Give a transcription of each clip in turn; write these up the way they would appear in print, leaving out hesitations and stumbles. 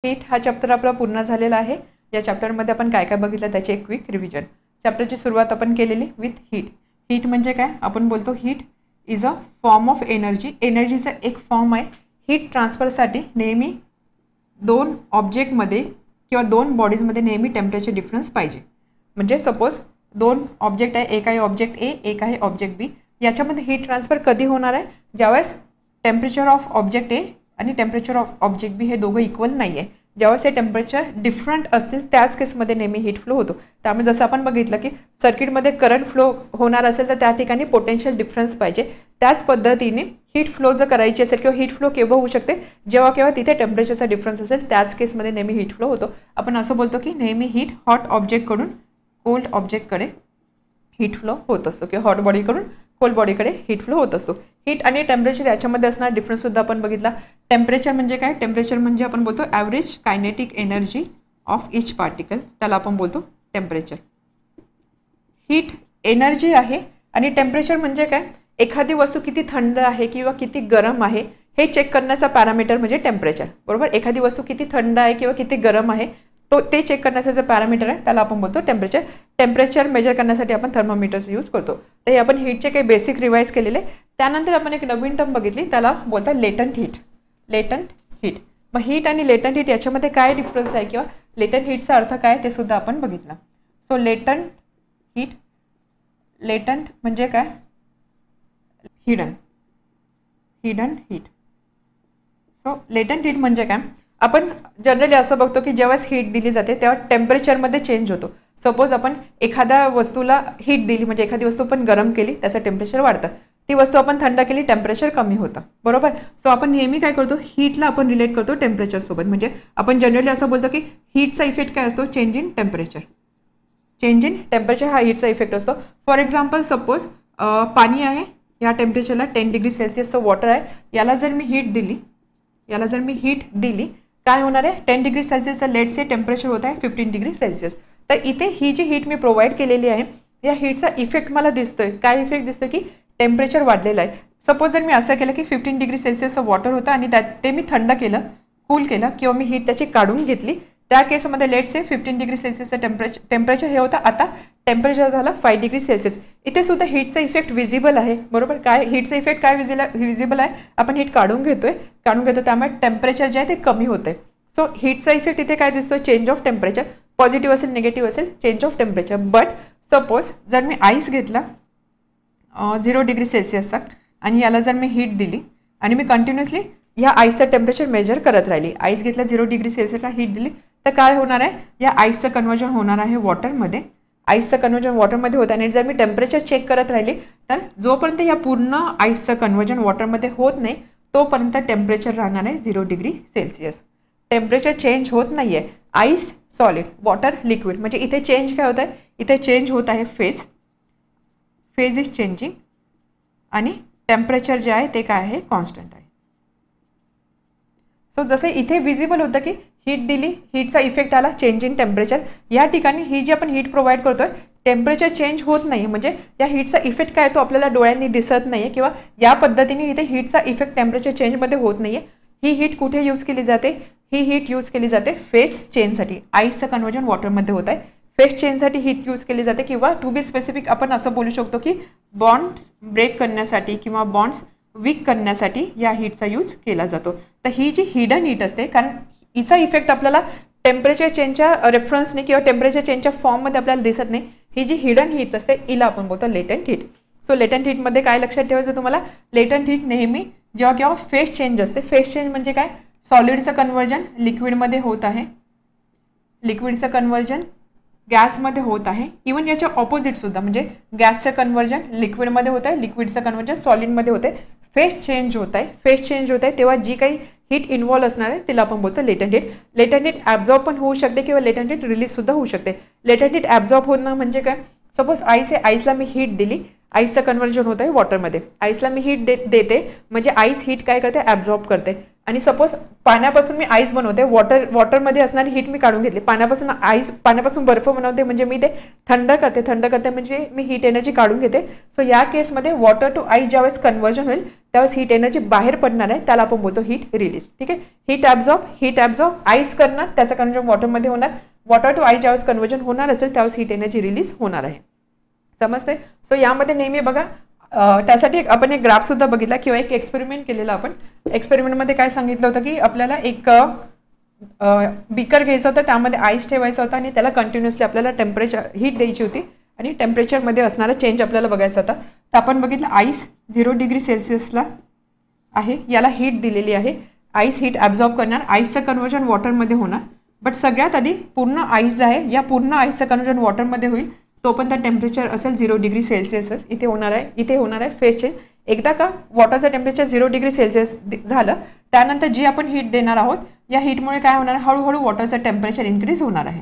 Heat हा chapter आपला पूर्ण झालेला आहे. या चॅप्टरमध्ये आपण काय काय बघितलं त्याची एक क्विक रिव्हिजन. चॅप्टरची सुरुवात आपण केलेली विथ हीट. हीट म्हणजे काय? आपण बोलतो heat is a form of energy. एनर्जीचा एक फॉर्म आहे. हीट ट्रान्सफरसाठी नेहमी दोन ऑब्जेक्टमध्ये किंवा दोन बॉडीजमध्ये नेहमी टेम्परेचर डिफरन्स पाहिजे. म्हणजे सपोज दोन ऑब्जेक्ट आहे, एक आहे ऑब्जेक्ट ए, एक आहे ऑब्जेक्ट बी. याच्यामध्ये हीट ट्रान्सफर कधी होणार आहे? ज्यावेळेस टेम्परेचर ऑफ ऑब्जेक्ट ए आणि टेम्परेचर ऑफ ऑब्जेक्ट बी हे दोघं इक्वल नाही आहे. ज्यावेळेस हे टेम्परेचर डिफरंट असतील त्याच केसमध्ये नेहमी हीट फ्लो होतो. त्यामुळे जसं आपण बघितलं की सर्किटमध्ये करंट फ्लो होणार असेल तर त्या ठिकाणी पोटेन्शियल डिफरन्स पाहिजे. त्याच पद्धतीने हीट फ्लो जर करायची असेल किंवा हीट फ्लो केव्हा होऊ शकते? जेव्हा केव्हा तिथे टेम्परेचरचा डिफरन्स असेल त्याच केसमध्ये नेहमी हीट फ्लो होतो. आपण असं बोलतो की नेहमी हीट हॉट ऑब्जेक्टकडून कोल्ड ऑब्जेक्टकडे हीट फ्लो होत असतो किंवा हॉट बॉडीकडून कोल्ड बॉडीकडे हीट फ्लो होत असतो. हीट आणि टेम्परेचर याच्यामध्ये असणारा डिफरन्ससुद्धा आपण बघितला. टेम्परेचर म्हणजे काय? टेम्परेचर म्हणजे आपण बोलतो average kinetic energy of each particle, त्याला आपण बोलतो टेम्परेचर. हीट एनर्जी आहे आणि टेम्परेचर म्हणजे काय? एखादी वस्तू किती थंड आहे किंवा किती गरम आहे हे चेक करण्याचा पॅरामीटर म्हणजे टेम्परेचर. बरोबर? एखादी वस्तू किती थंड आहे किंवा किती गरम आहे ते चेक करण्याचं जे पॅरामीटर आहे त्याला आपण बोलतो टेम्परेचर. टेम्परेचर मेजर करण्यासाठी आपण थर्मोमीटर्स यूज करतो. तर हे आपण हीटचे काही बेसिक रिवाईज केलेले. त्यानंतर आपण एक नवीन टर्म बघितली, त्याला बोलतात लेटंट हीट. Latent heat. मग हीट आणि लेटंट हीट याच्यामध्ये काय डिफरन्स आहे किंवा लेटंट हीटचा अर्थ काय ते सुद्धा आपण बघितलं. सो लेटंट हीट, लेटंट म्हणजे काय? Hidden heat. So latent heat म्हणजे काय? आपण जनरली असं बघतो की जेव्हा हीट दिली जाते तेव्हा टेम्परेचरमध्ये चेंज होतो. सपोज आपण एखाद्या वस्तूला हीट दिली म्हणजे एखादी वस्तू आपण गरम केली त्याचं टेम्परेचर वाढतं. ती वस्तू आपण थंड केली टेम्परेचर कमी होतं. बरोबर? सो आपण नेहमी काय करतो? हीटला आपण रिलेट करतो टेम्परेचरसोबत. म्हणजे आपण जनरली असं बोलतो की हीटचा इफेक्ट काय असतो? Change in temperature. Change in temperature हा हीटचा इफेक्ट असतो. फॉर एक्झाम्पल सपोज पाणी आहे, या टेम्परेचरला 10 डिग्री सेल्सिअसचं वॉटर आहे. याला जर मी हीट दिली काय होणार आहे? 10 डिग्री सेल्सिअसचं लेट से टेम्परेचर होत आहे 15 डिग्री सेल्सिअस. तर इथे ही जी हीट मी प्रोव्हाइड केलेली आहे या हीटचा इफेक्ट मला दिसतोय. काय इफेक्ट दिसतोय? की टेम्परेचर वाढलेलं आहे. सपोज जर मी असं केलं की 15 डिग्री सेल्सिअसचं वॉटर होतं आणि ते मी थंड केलं, कूल केलं किंवा मी हीट त्याची काढून घेतली, त्या केसमध्ये लेट से 15 डिग्री सेल्सिअसचं टेम्परेचर हे होतं. आता टेम्परेचर झालं 5 डिग्री सेल्सिअस. इथे सुद्धा हीटचा इफेक्ट विजिबल आहे. बरोबर? काय हीटचा इफेक्ट काय विजिबल आहे? आपण हीट काढून घेतो त्यामुळे टेम्परेचर जे आहे ते कमी होतं. सो हीटचा इफेक्ट इथे काय दिसतो? Change of temperature. पॉझिटिव्ह असेल निगेटिव्ह असेल change of temperature. But suppose जर मी आईस घेतला 0 डिग्री सेल्सिअसचा आणि याला जर मी हीट दिली आणि मी कंटिन्युअसली या आईसचं टेम्परेचर मेजर करत राहिली, आईस घेतला 0 डिग्री सेल्सिअसला हीट दिली, तर काय होणार आहे? या आईसचं कन्व्हर्जन होणार आहे वॉटरमध्ये. आईसचं कन्व्हर्जन वॉटरमध्ये होतं आणि जर मी टेम्परेचर चेक करत राहिली तर जोपर्यंत या पूर्ण आईसचं कन्व्हर्जन वॉटरमध्ये होत नाही तोपर्यंत टेम्परेचर राहणार आहे 0 डिग्री सेल्सिअस. टेम्परेचर चेंज होत नाही आहे. Ice solid, water liquid. म्हणजे इथे चेंज काय होत आहे? इथे चेंज होत आहे फेज इज चेंजिंग आणि टेम्परेचर जे आहे ते काय आहे? कॉन्स्टंट आहे. सो जसं इथे विजिबल होतं की हीट दिली, हीटचा इफेक्ट आला चेंज इन टेम्परेचर. या ठिकाणी ही जी आपण हीट प्रोव्हाइड करतोय टेम्परेचर चेंज होत नाही. म्हणजे या हीटचा इफेक्ट काय तो आपल्याला डोळ्यांनी दिसत नाही आहे किंवा या पद्धतीने इथे हीटचा इफेक्ट टेम्परेचर चेंजमध्ये होत नाही आहे. ही हीट कुठे यूज केली जाते? ही हीट यूज केली जाते फेज चेंजसाठी. आईसचं कन्व्हर्जन वॉटरमध्ये होत आहे. फेज चेंजसाठी हीट यूज केली जाते किंवा टू बी स्पेसिफिक आपण असं बोलू शकतो की बॉन्ड्स ब्रेक करण्यासाठी किंवा बॉन्ड्स वीक करण्यासाठी या हीटचा यूज केला जातो. तर ही जी हिडन हीट असते, कारण हिचा इफेक्ट आपल्याला टेम्परेचर चेंजच्या रेफरन्सने किंवा टेम्परेचर चेंजच्या फॉर्ममध्ये आपल्याला दिसत नाही. ही जी हिडन हीट असते हिला आपण बोलतो लेटंट हीट. सो लेटंट हीटमध्ये काय लक्षात ठेवायचं तुम्हाला? लेटंट हीट नेहमी जेव्हा केव्हा फेज चेंज असते. फेज चेंज म्हणजे काय? सॉलिडचं कन्व्हर्जन लिक्विडमध्ये होत आहे, लिक्विडचं कन्व्हर्जन गॅसमध्ये होत आहे. इवन याच्या ऑपोजिटसुद्धा म्हणजे गॅसचं कन्व्हर्जन लिक्विडमध्ये होत आहे, लिक्विडचं कन्व्हर्जन सॉलिडमध्ये होते. फेज चेंज होत आहे तेव्हा जी काही हीट इन्व्हॉल्व असणार आहे तिला आपण बोलतो latent heat. Latent heat absorb पण होऊ शकते किंवा लेटंट हीट रिलीजसुद्धा होऊ शकते. लेटंट हीट ॲब्झॉर्ब होणं म्हणजे काय? सपोज आईस आहे, आईसला मी हीट दिली आईसचं कन्व्हर्जन होतं आहे वॉटरमध्ये. आईसला मी हीट देते म्हणजे आईस हीट काय करते, ॲब्झॉर्ब करते. आणि सपोज पाण्यापासून मी आईस बनवते, वॉटरमध्ये असणारी हीट मी काढून घेतली. पाण्यापासून बर्फ बनवते म्हणजे मी ते थंड करते म्हणजे मी हीट एनर्जी काढून घेते. सो या केसमध्ये वॉटर टू आईस ज्यावेळेस कन्व्हर्जन होईल त्यावेळेस हीट एनर्जी बाहेर पडणार आहे, त्याला आपण बोलतो हीट रिलीज. ठीक आहे. हीट ॲब्झॉर्ब आईस करणार, त्याचं कन्व्हर्जन वॉटरमध्ये होणार. वॉटर टू आईस ज्यावेळेस कन्व्हर्जन होणार असेल त्यावेळेस हीट एनर्जी रिलीज होणार आहे. समजते. सो यामध्ये नेहमी बघा त्यासाठी आपण एक ग्राफ सुद्धा बघितला किंवा एक एक्सपेरिमेंट केलेला. आपण एक्सपेरिमेंटमध्ये काय सांगितलं होतं की आपल्याला एक बीकर घ्यायचं होतं, त्यामध्ये आईस ठेवायचा होता आणि त्याला कंटिन्युअसली आपल्याला टेम्परेचर हीट द्यायची होती आणि टेम्परेचरमध्ये असणारा चेंज आपल्याला बघायचा होता. तर आपण बघितलं आईस 0 डिग्री सेल्सिअसला आहे, याला हीट दिलेली आहे. आईस हीट ॲब्झॉर्ब करणार, आईसचं कन्व्हर्जन वॉटरमध्ये होणार. बट सगळ्यात आधी पूर्ण आईस जे आहे या पूर्ण आईसचं कन्व्हर्जन वॉटरमध्ये होईल, तो पण त्या टेम्परेचर असेल 0 डिग्री सेल्सिअसच. इथे होणार आहे फेज चेंज. एकदा का वॉटरचं टेम्परेचर 0 डिग्री सेल्सिअस झालं त्यानंतर जी आपण हीट देणार आहोत या हीटमुळे काय होणार आहे, हळूहळू वॉटरचं टेम्परेचर इन्क्रीज होणार आहे.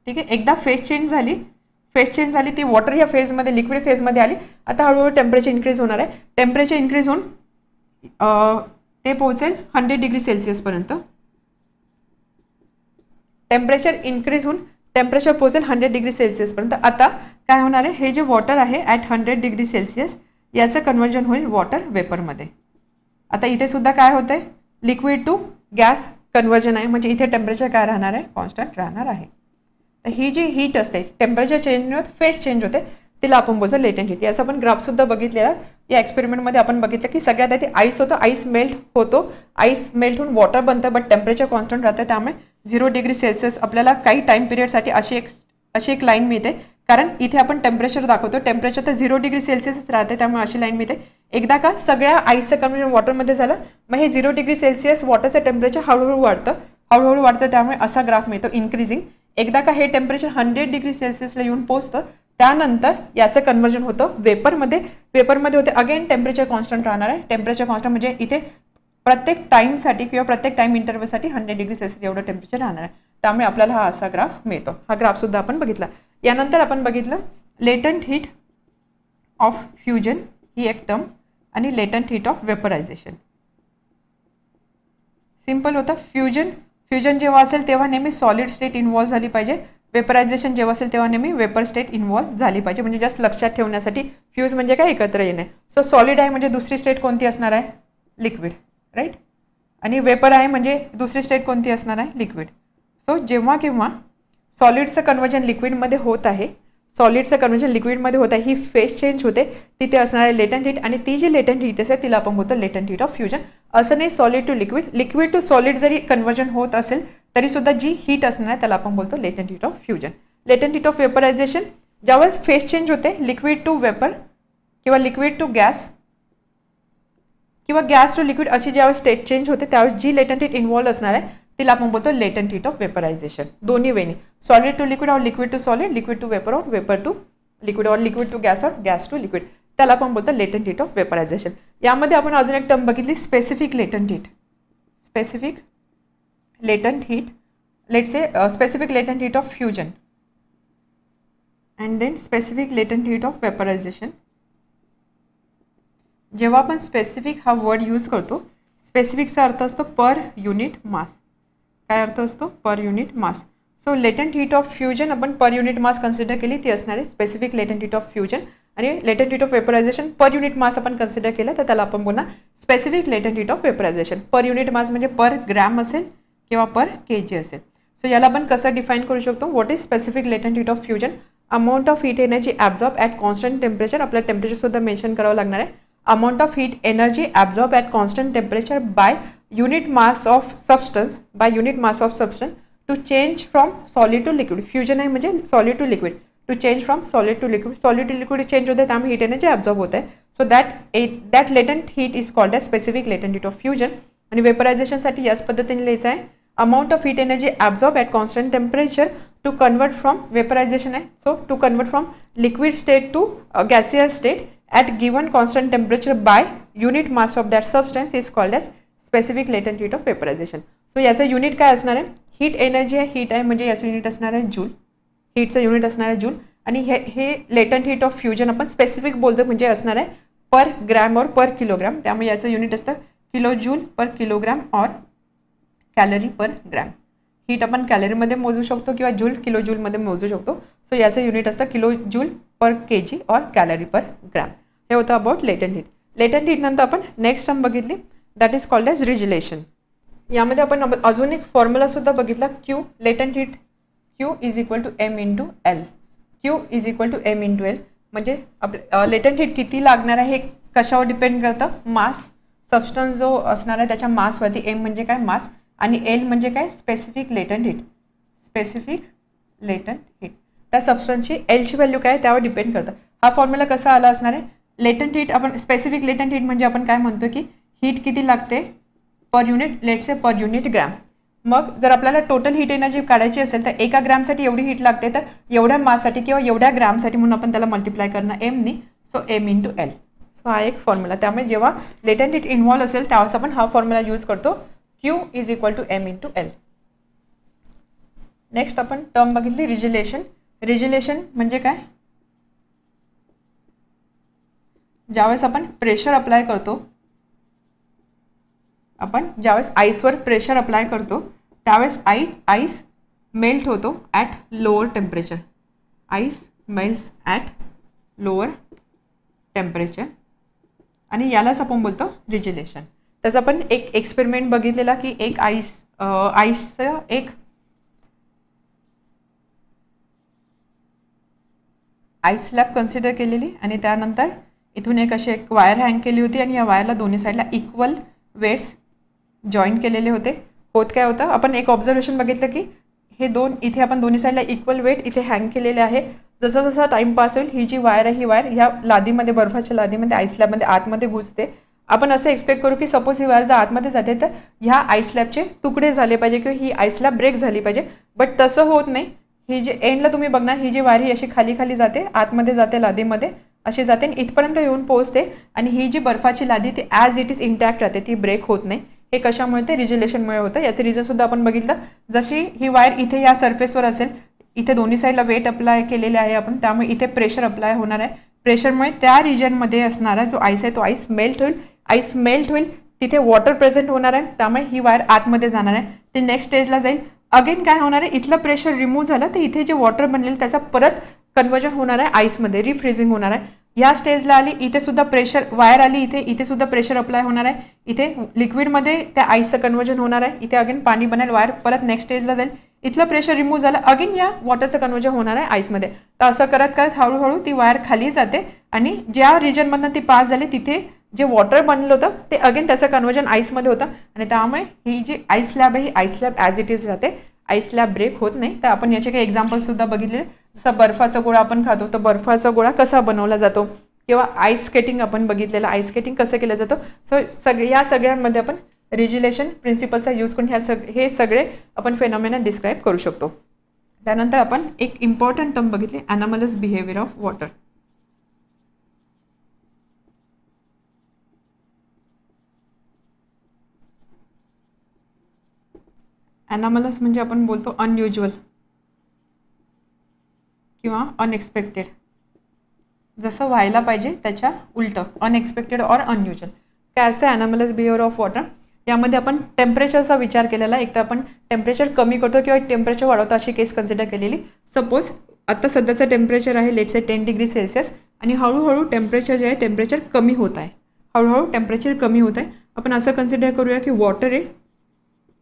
ठीक आहे. एकदा फेज चेंज झाली ती वॉटर या फेजमध्ये लिक्विड फेजमध्ये आली. आता हळूहळू टेम्परेचर इन्क्रीज होणार आहे. टेम्परेचर इन्क्रीज होऊन ते पोहोचेल 100 डिग्री सेल्सिअसपर्यंत. टेम्परेचर इन्क्रीज होऊन टेम्परेचर पोहोचेल 100 डिग्री सेल्सिअसपर्यंत. आता काय होणार आहे, हे जे वॉटर आहे ॲट 100 डिग्री सेल्सिअस याचं कन्व्हर्जन होईल वॉटर वेपरमध्ये. आता इथे सुद्धा काय होतं आहे, लिक्विड टू गॅस कन्व्हर्जन आहे म्हणजे इथे टेम्परेचर काय राहणार आहे, कॉन्स्टंट राहणार आहे. तर ही जी हीट असते, टेम्परेचर चेंज होत फेज चेंज होते, तिला आपण बोलतो लेटेंट हीट. याचा आपण ग्राफसुद्धा बघितलेला. या एक्सपेरिमेंटमध्ये आपण बघितलं की सगळ्यात आधी आईस होतं, आईस मेल्ट होऊन वॉटर बनतं, बट टेम्परेचर कॉन्स्टंट राहतं. त्यामुळे 0 डिग्री सेल्सिअस आपल्याला काही टाईम पिरियडसाठी अशी एक लाईन मिळते. कारण इथे आपण टेम्परेचर दाखवतो, टेम्परेचर तर 0 डिग्री सेल्सिअसच राहते, त्यामुळे अशी लाईन मिळते. एकदा का सगळ्या आईसचं कन्व्हर्जन वॉटरमध्ये झालं मग हे 0 डिग्री सेल्सिअस वॉटरचं टेम्परेचर हळूहळू वाढतं, त्यामुळे असा ग्राफ मिळतो इन्क्रीजिंग. एकदा का हे टेम्परेचर 100 डिग्री सेल्सिअसला येऊन पोहोचतं त्यानंतर याचं कन्व्हर्जन होतं वेपरमध्ये होते. अगेन टेम्परेचर कॉन्स्टंट राहणार आहे. टेम्परेचर कॉन्स्टंट म्हणजे इथे प्रत्येक टाईमसाठी किंवा प्रत्येक टाईम इंटरव्हलसाठी 100 डिग्री सेल्सिअस एवढं टेम्परेचर राहणार आहे. त्यामुळे आपल्याला हा असा ग्राफ मिळतो. हा ग्राफसुद्धा आपण बघितला. यानंतर आपण बघितलं लेटंट हीट ऑफ फ्युजन ही एक टर्म आणि latent heat of vaporisation. Simple होतं. फ्युजन जेव्हा असेल तेव्हा नेहमी सॉलिड स्टेट इन्व्हॉल्व झाली पाहिजे. वेपरायझेशन जेव्हा असेल तेव्हा नेहमी वेपर स्टेट इन्व्हॉल्व झाली पाहिजे. म्हणजे जस्ट लक्षात ठेवण्यासाठी फ्यूज म्हणजे काय, एकत्र येणे. सो सॉलिड आहे म्हणजे दुसरी स्टेट कोणती असणार आहे, लिक्विड, राईट. आणि वेपर आहे म्हणजे दुसरी स्टेट कोणती असणार आहे, लिक्विड. सो जेव्हा केव्हा सॉलिडचं कन्व्हर्जन लिक्विडमध्ये होत आहे, ही फेज चेंज होते, तिथे असणार आहे लेटंट हीट. आणि ती जी लेटंट हीट असेल तिला आपण बोलतो लेटंट हीट ऑफ फ्युजन. असं नाही solid to liquid to solid जरी कन्व्हर्जन होत असेल तरी सुद्धा जी हीट असणार आहे त्याला आपण बोलतो latent heat of fusion. Latent heat of vaporisation ज्यावेळेस फेज चेंज होते लिक्विड टू वेपर किंवा लिक्विड टू गॅस किंवा गॅस टू लिक्विड अशी ज्यावेळेस स्टेट चेंज होते त्यावेळेस जी लेटंट हीट इन्व्हॉल्व असणार आहे तिला आपण बोलतो लेटंट हीट ऑफ वेपरायझेशन. दोन्ही वेनी सॉलिड टू लिक्विड और liquid to solid, liquid to vapour और वेपर टू लिक्विड और लिक्विड टू गॅस और गॅस टू लिक्विड, त्याला आपण बोलतो लेटंट हीट ऑफ वेपरायझेशन. यामध्ये आपण अजून एक टर्म बघितली specific latent heat. Specific latent heat, let's say specific latent heat of fusion and then specific latent heat of vaporisation. जेव्हा आपण स्पेसिफिक हा वर्ड यूज करतो, स्पेसिफिकचा अर्थ असतो पर युनिट मास. काय अर्थ असतो, per unit mass. So latent heat of fusion आपण पर युनिट मास कन्सिडर केली, ती असणार आहे specific latent heat of fusion. आणि latent heat of vaporisation per unit mass आपण कन्सिडर केलं तर त्याला आपण बोलणार specific latent heat of vaporisation. Per unit mass म्हणजे पर ग्रॅम असेल किंवा पर kg असेल. सो याला आपण कसं डिफाईन करू शकतो, what is specific latent heat of fusion, amount of heat energy absorb at constant temperature. आपल्याला टेम्परेचरसुद्धा मेन्शन करावं लागणार आहे. Amount of heat energy absorb at constant temperature by unit mass of substance to change from solid to liquid. Fusion आहे म्हणजे solid to liquid, to change from solid to liquid change होते त्यामुळे heat energy absorb होते. So that latent heat is called age specific latent heat of fusion. आणि वेपरायझेशनसाठी याच पद्धतीने लिहायचं आहे, amount of heat energy absorb at constant temperature to convert from vaporisation आहे. So to convert from liquid state to gaseous state at given constant temperature by unit mass of that substance is called as specific latent heat of vaporization. So याचं unit काय असणार आहे, heat energy आहे, heat आहे म्हणजे याचं unit असणार आहे जूल, हीटचं युनिट असणार आहे जूल. आणि हे लेटंट हीट ऑफ फ्युजन आपण स्पेसिफिक बोलतो म्हणजे असणार आहे पर ग्रॅम और पर किलोग्राम. त्यामुळे याचं युनिट असतं किलो जूल पर किलोग्राम और कॅलरी पर ग्रॅम. हीट आपण कॅलरीमध्ये मोजू शकतो किंवा जूल किलो जूलमध्ये मोजू शकतो. सो याचं युनिट असतं किलो जूल पर केजी और कॅलरी पर ग्रॅम. हे होतं about latent heat. Latent heat नंतर आपण नेक्स्ट टर्म बघितली that is called as regelation. यामध्ये आपण अजून एक फॉर्म्युलासुद्धा बघितला Q. Latent heat Q is equal to M into L. Q is equal to M into L म्हणजे आपले लेटंट हीट किती लागणार आहे हे कशावर डिपेंड करतं. मास, सबस्टन्स जो असणार आहे त्याच्या मासवरती. एम म्हणजे काय मास आणि एल म्हणजे काय specific latent heat. Specific latent heat त्या सबस्टन्सची एलची व्हॅल्यू काय त्यावर डिपेंड करतं. हा फॉर्म्युला कसा आला असणार आहे. लेटंट हीट आपण स्पेसिफिक लेटंट हीट म्हणजे आपण काय म्हणतो की हीट किती लागते per unit let's say per unit gram. मग जर आपल्याला टोटल हीट एनर्जी काढायची असेल तर एका ग्रॅमसाठी एवढी हीट लागते तर एवढ्या माससाठी किंवा एवढ्या ग्रॅमसाठी म्हणून आपण त्याला मल्टिप्लाय करणार एमनी. So M into L. So हा एक फॉर्म्युला. त्यामुळे जेव्हा लेटंट हीट इन्व्हॉल्व असेल त्यावेळेस आपण हा फॉर्म्युला यूज करतो Q is equal to M into L. Next आपण टर्म बघितली रिज्युलेशन. रिज्युलेशन म्हणजे काय. ज्यावेळेस आपण प्रेशर अप्लाय करतो, आपण ज्यावेळेस आईसवर प्रेशर अप्लाय करतो त्यावेळेस आईस मेल्ट होतो at lower temperature. Ice melts at lower temperature आणि यालाच आपण बोलतो रिज्युलेशन. त्याचा आपण एक एक्सपेरिमेंट बघितलेला की एक आईसचं एक आईस स्लॅब कन्सिडर केलेली आणि त्यानंतर इथून एक वायर हँग केली होती आणि या वायरला दोन्ही साईडला इक्वल वेट्स जॉईन केलेले होते. होत काय होतं आपण एक ऑब्झर्वेशन बघितलं की हे इथे आपण दोन्ही साईडला इक्वल वेट इथे हँग केलेले आहे. जसं जसं टाइम पास होईल ही जी वायर आहे ही वायर ह्या लादीमध्ये बर्फाच्या लादीमध्ये आईस स्लॅबमध्ये आतमध्ये घुसते. आपण असं एक्सपेक्ट करू की सपोज ही वायर जर आतमध्ये जाते तर ह्या आईस स्लॅबचे तुकडे झाले पाहिजे किंवा ही आईस स्लॅब ब्रेक झाली पाहिजे. बट तसं होत नाही. ही जे एंडला तुम्ही बघणार ही जी वायर ही अशी खाली खाली जाते आतमध्ये जाते लादीमध्ये अशी जाते आणि इथपर्यंत येऊन पोहोचते आणि ही जी बर्फाची लादी ती ॲज इट इज इंटॅक्ट राहते, ती ब्रेक होत नाही. हे कशामुळे ते रिज्युलेशनमुळे होतं. याचं रिझनसुद्धा आपण बघितलं. जशी ही वायर इथे या सरफेसवर असेल इथे दोन्ही साईडला वेट अप्लाय केलेले आहे आपण त्यामुळे इथे प्रेशर अप्लाय होणार आहे. प्रेशरमुळे त्या रिजनमध्ये असणारा जो आईस आहे तो आईस मेल्ट होईल. आईस मेल्ट होईल तिथे वॉटर प्रेझेंट होणार आहे त्यामुळे ही वायर आतमध्ये जाणार आहे. ती नेक्स्ट स्टेजला जाईल. अगेन काय होणार आहे इथलं प्रेशर रिमूव्ह झालं तर इथे जे वॉटर बनलेलं त्याचा परत कन्वर्जन होणार आहे आईसमध्ये, रिफ्रीजिंग होणार आहे. या स्टेजला आली इथे सुद्धा प्रेशर वायर आली इथे सुद्धा प्रेशर अप्लाय होणार आहे. इथे लिक्विडमध्ये त्या आईसचं कन्वर्जन होणार आहे. इथे अगेन पाणी बनेल वायर परत नेक्स्ट स्टेजला जाईल. इथलं प्रेशर रिमूव्ह झालं अगेन या वॉटरचं कन्वर्जन होणार आहे आईसमध्ये. तर असं करत करत हळूहळू ती वायर खाली जाते आणि ज्या रिजनमधनं ती पास झाली तिथे जे वॉटर बनलं होतं ते अगेन त्याचं कन्वर्जन आईसमध्ये होतं आणि त्यामुळे ही जी आईस स्लॅब आहे ही ice slab as it is राहते. आईस स्लॅब ब्रेक होत नाही. तर आपण याचे काही एक्झाम्पलसुद्धा बघितले. जसं बर्फाचा गोळा आपण खातो तर बर्फाचा गोळा कसा बनवला जातो किंवा आईस स्केटिंग आपण बघितलेलं आईस स्केटिंग कसं केलं जातं. सो या सगळ्यांमध्ये आपण रिज्युलेशन प्रिन्सिपलचा यूज करून हे सगळे आपण फेनॉमेना डिस्क्राईब करू शकतो. त्यानंतर आपण एक इम्पॉर्टंट टर्म बघितली ॲनॉमलस बिहेवियर ऑफ वॉटर. ॲनॉमलस म्हणजे आपण बोलतो अनयुज्युअल किंवा अनएक्सपेक्टेड. जसं व्हायला पाहिजे त्याच्या उलटं अनएक्सपेक्टेड और अनयुज्युअल. काय असतं ॲनॉमलस बिहेवियर ऑफ वॉटर. यामध्ये आपण टेम्परेचरचा विचार केलेला. एक तर आपण टेम्परेचर कमी करतो किंवा टेम्परेचर वाढवतो अशी केस कन्सिडर केलेली. सपोज आता सध्याचं टेम्परेचर आहे लेट्स से 10 डिग्री सेल्सिअस आणि हळूहळू टेम्परेचर जे आहे टेम्परेचर कमी होत आहे. हळूहळू टेम्परेचर कमी होत आहे. आपण असं कन्सिडर करूया की वॉटर आहे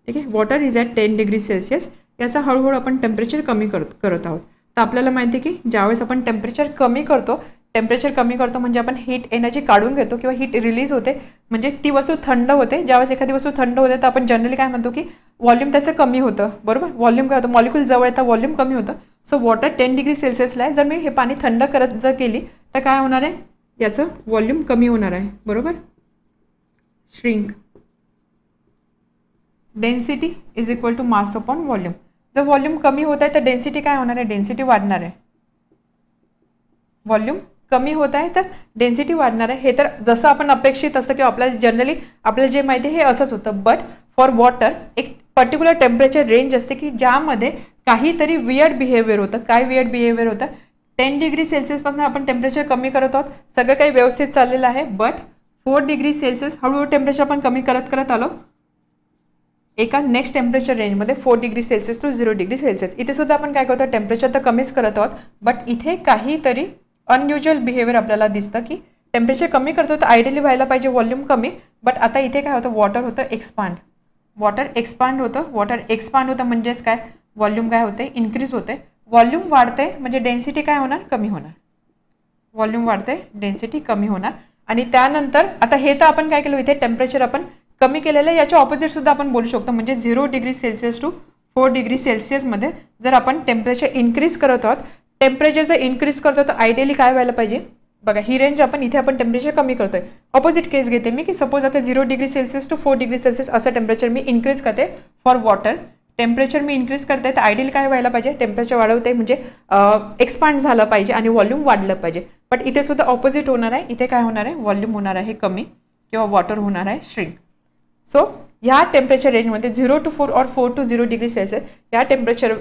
ठीक आहे. Water is at 10 degree Celsius. याचा हळूहळू आपण टेम्परेचर कमी करत आहोत. तर आपल्याला माहिती आहे की ज्यावेळेस आपण टेम्परेचर कमी करतो म्हणजे आपण हीट एनर्जी काढून घेतो किंवा हीट रिलीज होते म्हणजे ती वस्तू थंड होते. ज्यावेळेस एखादी वस्तू थंड होते तर आपण जनरली काय म्हणतो की व्हॉल्यूम त्याचं कमी होतं. बरोबर. व्हॉल्यूम काय होतं मॉलिक्यूल जवळ येतं व्हॉल्यूम कमी होतं. सो वॉटर 10 डिग्री सेल्सिअसला आहे. जर मी हे पाणी थंड करत जर केली तर काय होणार आहे याचं व्हॉल्यूम कमी होणार आहे. बरोबर. Shrink. Density is equal to mass upon volume. जर व्हॉल्यूम कमी होत आहे तर डेन्सिटी काय होणार आहे डेन्सिटी वाढणार आहे. व्हॉल्यूम कमी होत आहे तर डेन्सिटी वाढणार आहे. हे तर जसं आपण अपेक्षित असतं किंवा आपल्याला जनरली आपल्याला जे माहिती आहे हे असंच होतं. बट फॉर वॉटर एक पर्टिक्युलर टेम्परेचर रेंज असते की ज्यामध्ये काहीतरी वियर्ड बिहेवियर होतं. काय वियर्ड बिहेवियर होतं 10 डिग्री सेल्सिअसपासून आपण टेम्परेचर कमी करत आहोत, सगळं काही व्यवस्थित चाललेलं आहे. बट 4 डिग्री सेल्सिअस हळूहळू टेम्परेचर आपण कमी करत आलो एका नेक्स्ट टेम्परेचर रेंजमध्ये 4 degree Celsius to 0 degree Celsius. इथे सुद्धा आपण काय करतो, टेम्परेचर तर कमीच करत आहोत, बट इथे काहीतरी अनयुज्युअल बिहेवियर आपल्याला दिसतं की टेम्परेचर कमी करतो तर आयडियली व्हायला पाहिजे व्हॉल्यूम कमी, बट आता इथे काय होतं, वॉटर होतं एक्सपांड. वॉटर एक्सपांड होतं म्हणजेच काय, व्हॉल्यूम काय होते, इन्क्रीज होते. व्हॉल्यूम वाढते म्हणजे डेन्सिटी काय होणार, कमी होणार. व्हॉल्यूम वाढते, डेन्सिटी कमी होणार. आणि त्यानंतर आता हे तर आपण काय केलं, इथे टेम्परेचर आपण कमी केलेलं आहे. याच्या ऑपोजिट सुद्धा आपण बोलू शकतो, म्हणजे 0 डिग्री सेल्सिअस टू 4 डिग्री सेल्सिअसमध्ये जर आपण टेम्परेचर इन्क्रीज करत आहोत, टेम्परेचर जर इन्क्रीज करतो तर आयडियली काय व्हायला पाहिजे बघा, ही रेंज आपण इथे आपण टेम्परेचर कमी करतोय. ऑपोजिट केस घेते मी की सपोज आता 0 degree Celsius to 4 degree Celsius असं टेम्परेचर मी इन्क्रीज करते फॉर वॉटर. टेम्परेचर मी इन्क्रीज करते तर आयडियल काय व्हायला पाहिजे, टेम्परेचर वाढवते म्हणजे एक्सपांड झालं पाहिजे आणि व्हॉल्यूम वाढलं पाहिजे. बट इथे सुद्धा ऑपोजिट होणार आहे. इथे काय होणार आहे, व्हॉल्यूम होणार आहे कमी किंवा वॉटर होणार आहे श्रिंक. सो ह्या टेम्परेचर रेंजमध्ये 0 to 4 और 4 to 0 डिग्री सेल्सिअस या टेम्परेचर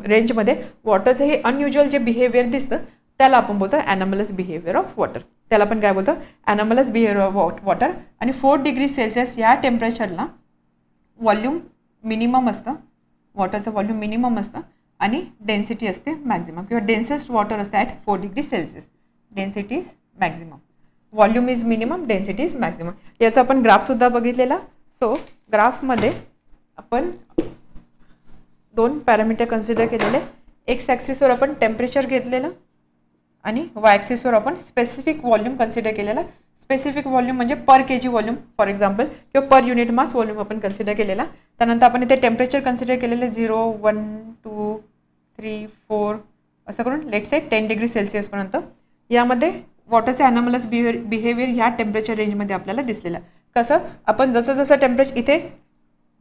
रेंजमध्ये वॉटरचं हे अनयुज्युअल जे बिहेवियर दिसतं त्याला आपण बोलतो ॲनॉमलस बिहेवियर ऑफ वॉटर. त्याला आपण काय बोलतो, ॲनॉमलस बिहेवियर ऑफ वॉटर. आणि 4 डिग्री सेल्सिअस या टेम्परेचरला व्हॉल्यूम मिनिमम असतं, वॉटरचं व्हॉल्यूम मिनिमम असतं आणि डेन्सिटी असते मॅक्झिमम किंवा डेन्सेस्ट वॉटर असतं at 4 degree Celsius. Density is maximum, volume is minimum, density is maximum. याचा आपण ग्राफसुद्धा बघितलेला. सो ग्राफमध्ये आपण 2 पॅरामीटर कन्सिडर केलेले. एक्स ॲक्सिसवर आपण टेम्परेचर घेतलेलं आणि वाय ॲक्सिसवर आपण स्पेसिफिक व्हॉल्यूम कन्सिडर केलेला. स्पेसिफिक व्हॉल्यूम म्हणजे पर के जी व्हॉल्यूम फॉर एक्झाम्पल किंवा पर युनिट मास व्हॉल्यूम आपण कन्सिडर केलेला. त्यानंतर आपण इथे टेम्परेचर कन्सिडर केलेले 0, 1, 2, 3, 4 असं करून लेट्स से 10 डिग्री सेल्सिअसपर्यंत. यामध्ये वॉटरचे ॲनॉमलस बिहेवियर ह्या टेम्परेचर रेंजमध्ये आपल्याला दिसलेलं. कसं, आपण जसं जसं टेम्परेचर इथे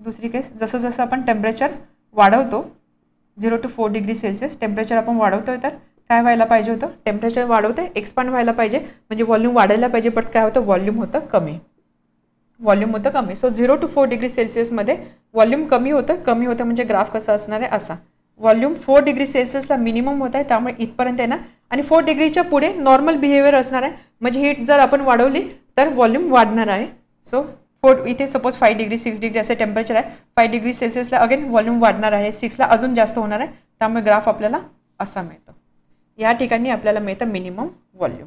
दुसरी केस, जसं जसं आपण टेम्परेचर वाढवतो 0 to 4 डिग्री सेल्सिअस टेम्परेचर आपण वाढवतोय तर काय व्हायला पाहिजे होतं, टेम्परेचर वाढवते एक्सपांड व्हायला पाहिजे म्हणजे व्हॉल्यूम वाढायला पाहिजे. बट काय होतं, व्हॉल्यूम होतं कमी. सो 0 to 4 डिग्री सेल्सिअसमध्ये व्हॉल्यूम कमी होतं म्हणजे ग्राफ कसा असणार आहे असा. व्हॉल्यूम 4 डिग्री सेल्सिअसला मिनिमम होत आहे त्यामुळे इथपर्यंत येणार आणि 4 डिग्रीच्या पुढे नॉर्मल बिहेवियर असणार आहे म्हणजे हीट जर आपण वाढवली तर व्हॉल्यूम वाढणार आहे. सो 4 इथे सपोज 5 डिग्री 6 डिग्री असे टेम्परेचर आहे. 5 डिग्री सेल्सिअसला अगेन व्हॉल्यूम वाढणार आहे, 6ला अजून जास्त होणार आहे त्यामुळे ग्राफ आपल्याला असा मिळतं. या ठिकाणी आपल्याला मिळतं मिनिमम व्हॉल्यूम.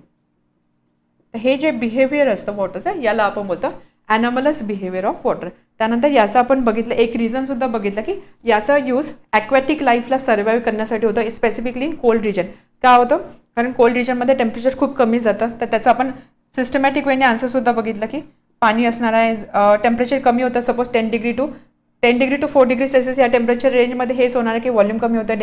तर हे जे बिहेवियर असतं वॉटरचं याला आपण बोलतो ॲनॉमलस बिहेवियर ऑफ वॉटर. त्यानंतर याचा आपण बघितलं एक रिझनसुद्धा बघितलं की याचा यूज ॲक्वॅटिक लाईफला सर्वाईव्ह करण्यासाठी होतं, स्पेसिफिकली इन कोल्ड रिजन. का होतं, कारण कोल्ड रिजनमध्ये टेम्परेचर खूप कमी जातं तर त्याचं आपण सिस्टमॅटिक वेने आन्सरसुद्धा बघितलं की पाणी असणार आहे, टेम्परेचर कमी होतं suppose 10 degree to 4 degree Celsius या टेम्परेचर रेंजमध्ये हेच होणार आहे की व्हॉल्यूम कमी होतं,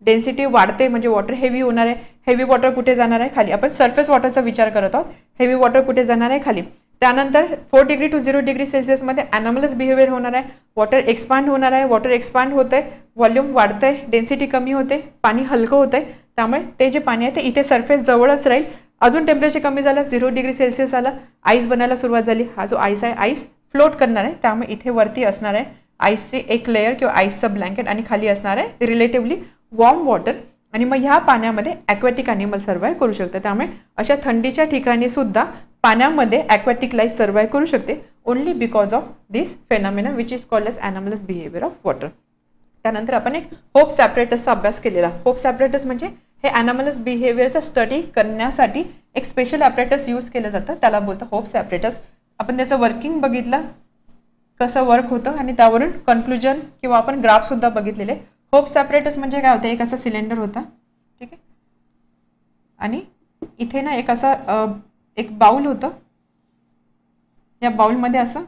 डेन्सिटी वाढते म्हणजे वॉटर हेवी होणार आहे. हेवी वॉटर कुठे जाणार आहे, खाली. आपण सरफेस वॉटरचा विचार करत आहोत, हेवी वॉटर कुठे जाणार आहे, खाली. त्यानंतर 4 डिग्री टू 0 डिग्री सेल्सिअसमध्ये ॲनॉमलस बिहेवियर होणार आहे, वॉटर एक्सपांड होणार आहे. वॉटर एक्सपांड होतंय, व्हॉल्यूम वाढतंय, डेन्सिटी कमी होते, पाणी हलकं होतंय त्यामुळे ते जे पाणी आहे ते इथे सरफेस जवळच राहील. अजून टेम्परेचर कमी झालं, 0 डिग्री सेल्सिअस आलं, आईस बनायला सुरुवात झाली. हा जो आईस आहे आईस फ्लोट करणार आहे त्यामुळे इथे वरती असणार आहे आईसचे एक लेअर किंवा आईसचं ब्लँकेट आणि खाली असणार आहे रिलेटिव्हली वॉर्म वॉटर. आणि मग ह्या पाण्यामध्ये ॲक्वॅटिक ॲनिमल सर्वाईव्ह करू शकते. त्यामुळे अशा थंडीच्या ठिकाणी सुद्धा पाण्यामध्ये ॲक्वॅटिक लाईफ सर्वाईव्ह करू शकते only because of this phenomena which is called as anomalous behaviour of water. त्यानंतर आपण एक होप्स ॲपरेटसचा अभ्यास केलेला. होप्स ॲपरेटस म्हणजे हे ॲनॉमलस बिहेवियरचा स्टडी करण्यासाठी एक स्पेशल ॲपरेटस यूज केलं जातं, त्याला बोलतं होप्स ॲपरेटस. आपण त्याचं वर्किंग बघितलं कसं वर्क होतं आणि त्यावरून कन्क्लुजन किंवा आपण ग्राफसुद्धा बघितलेले. होप्स ॲपरेटस म्हणजे काय होतं, एक असा सिलेंडर होता, ठीक आहे, आणि इथे ना एक असा एक बाउल होतं. या बाउलमध्ये असं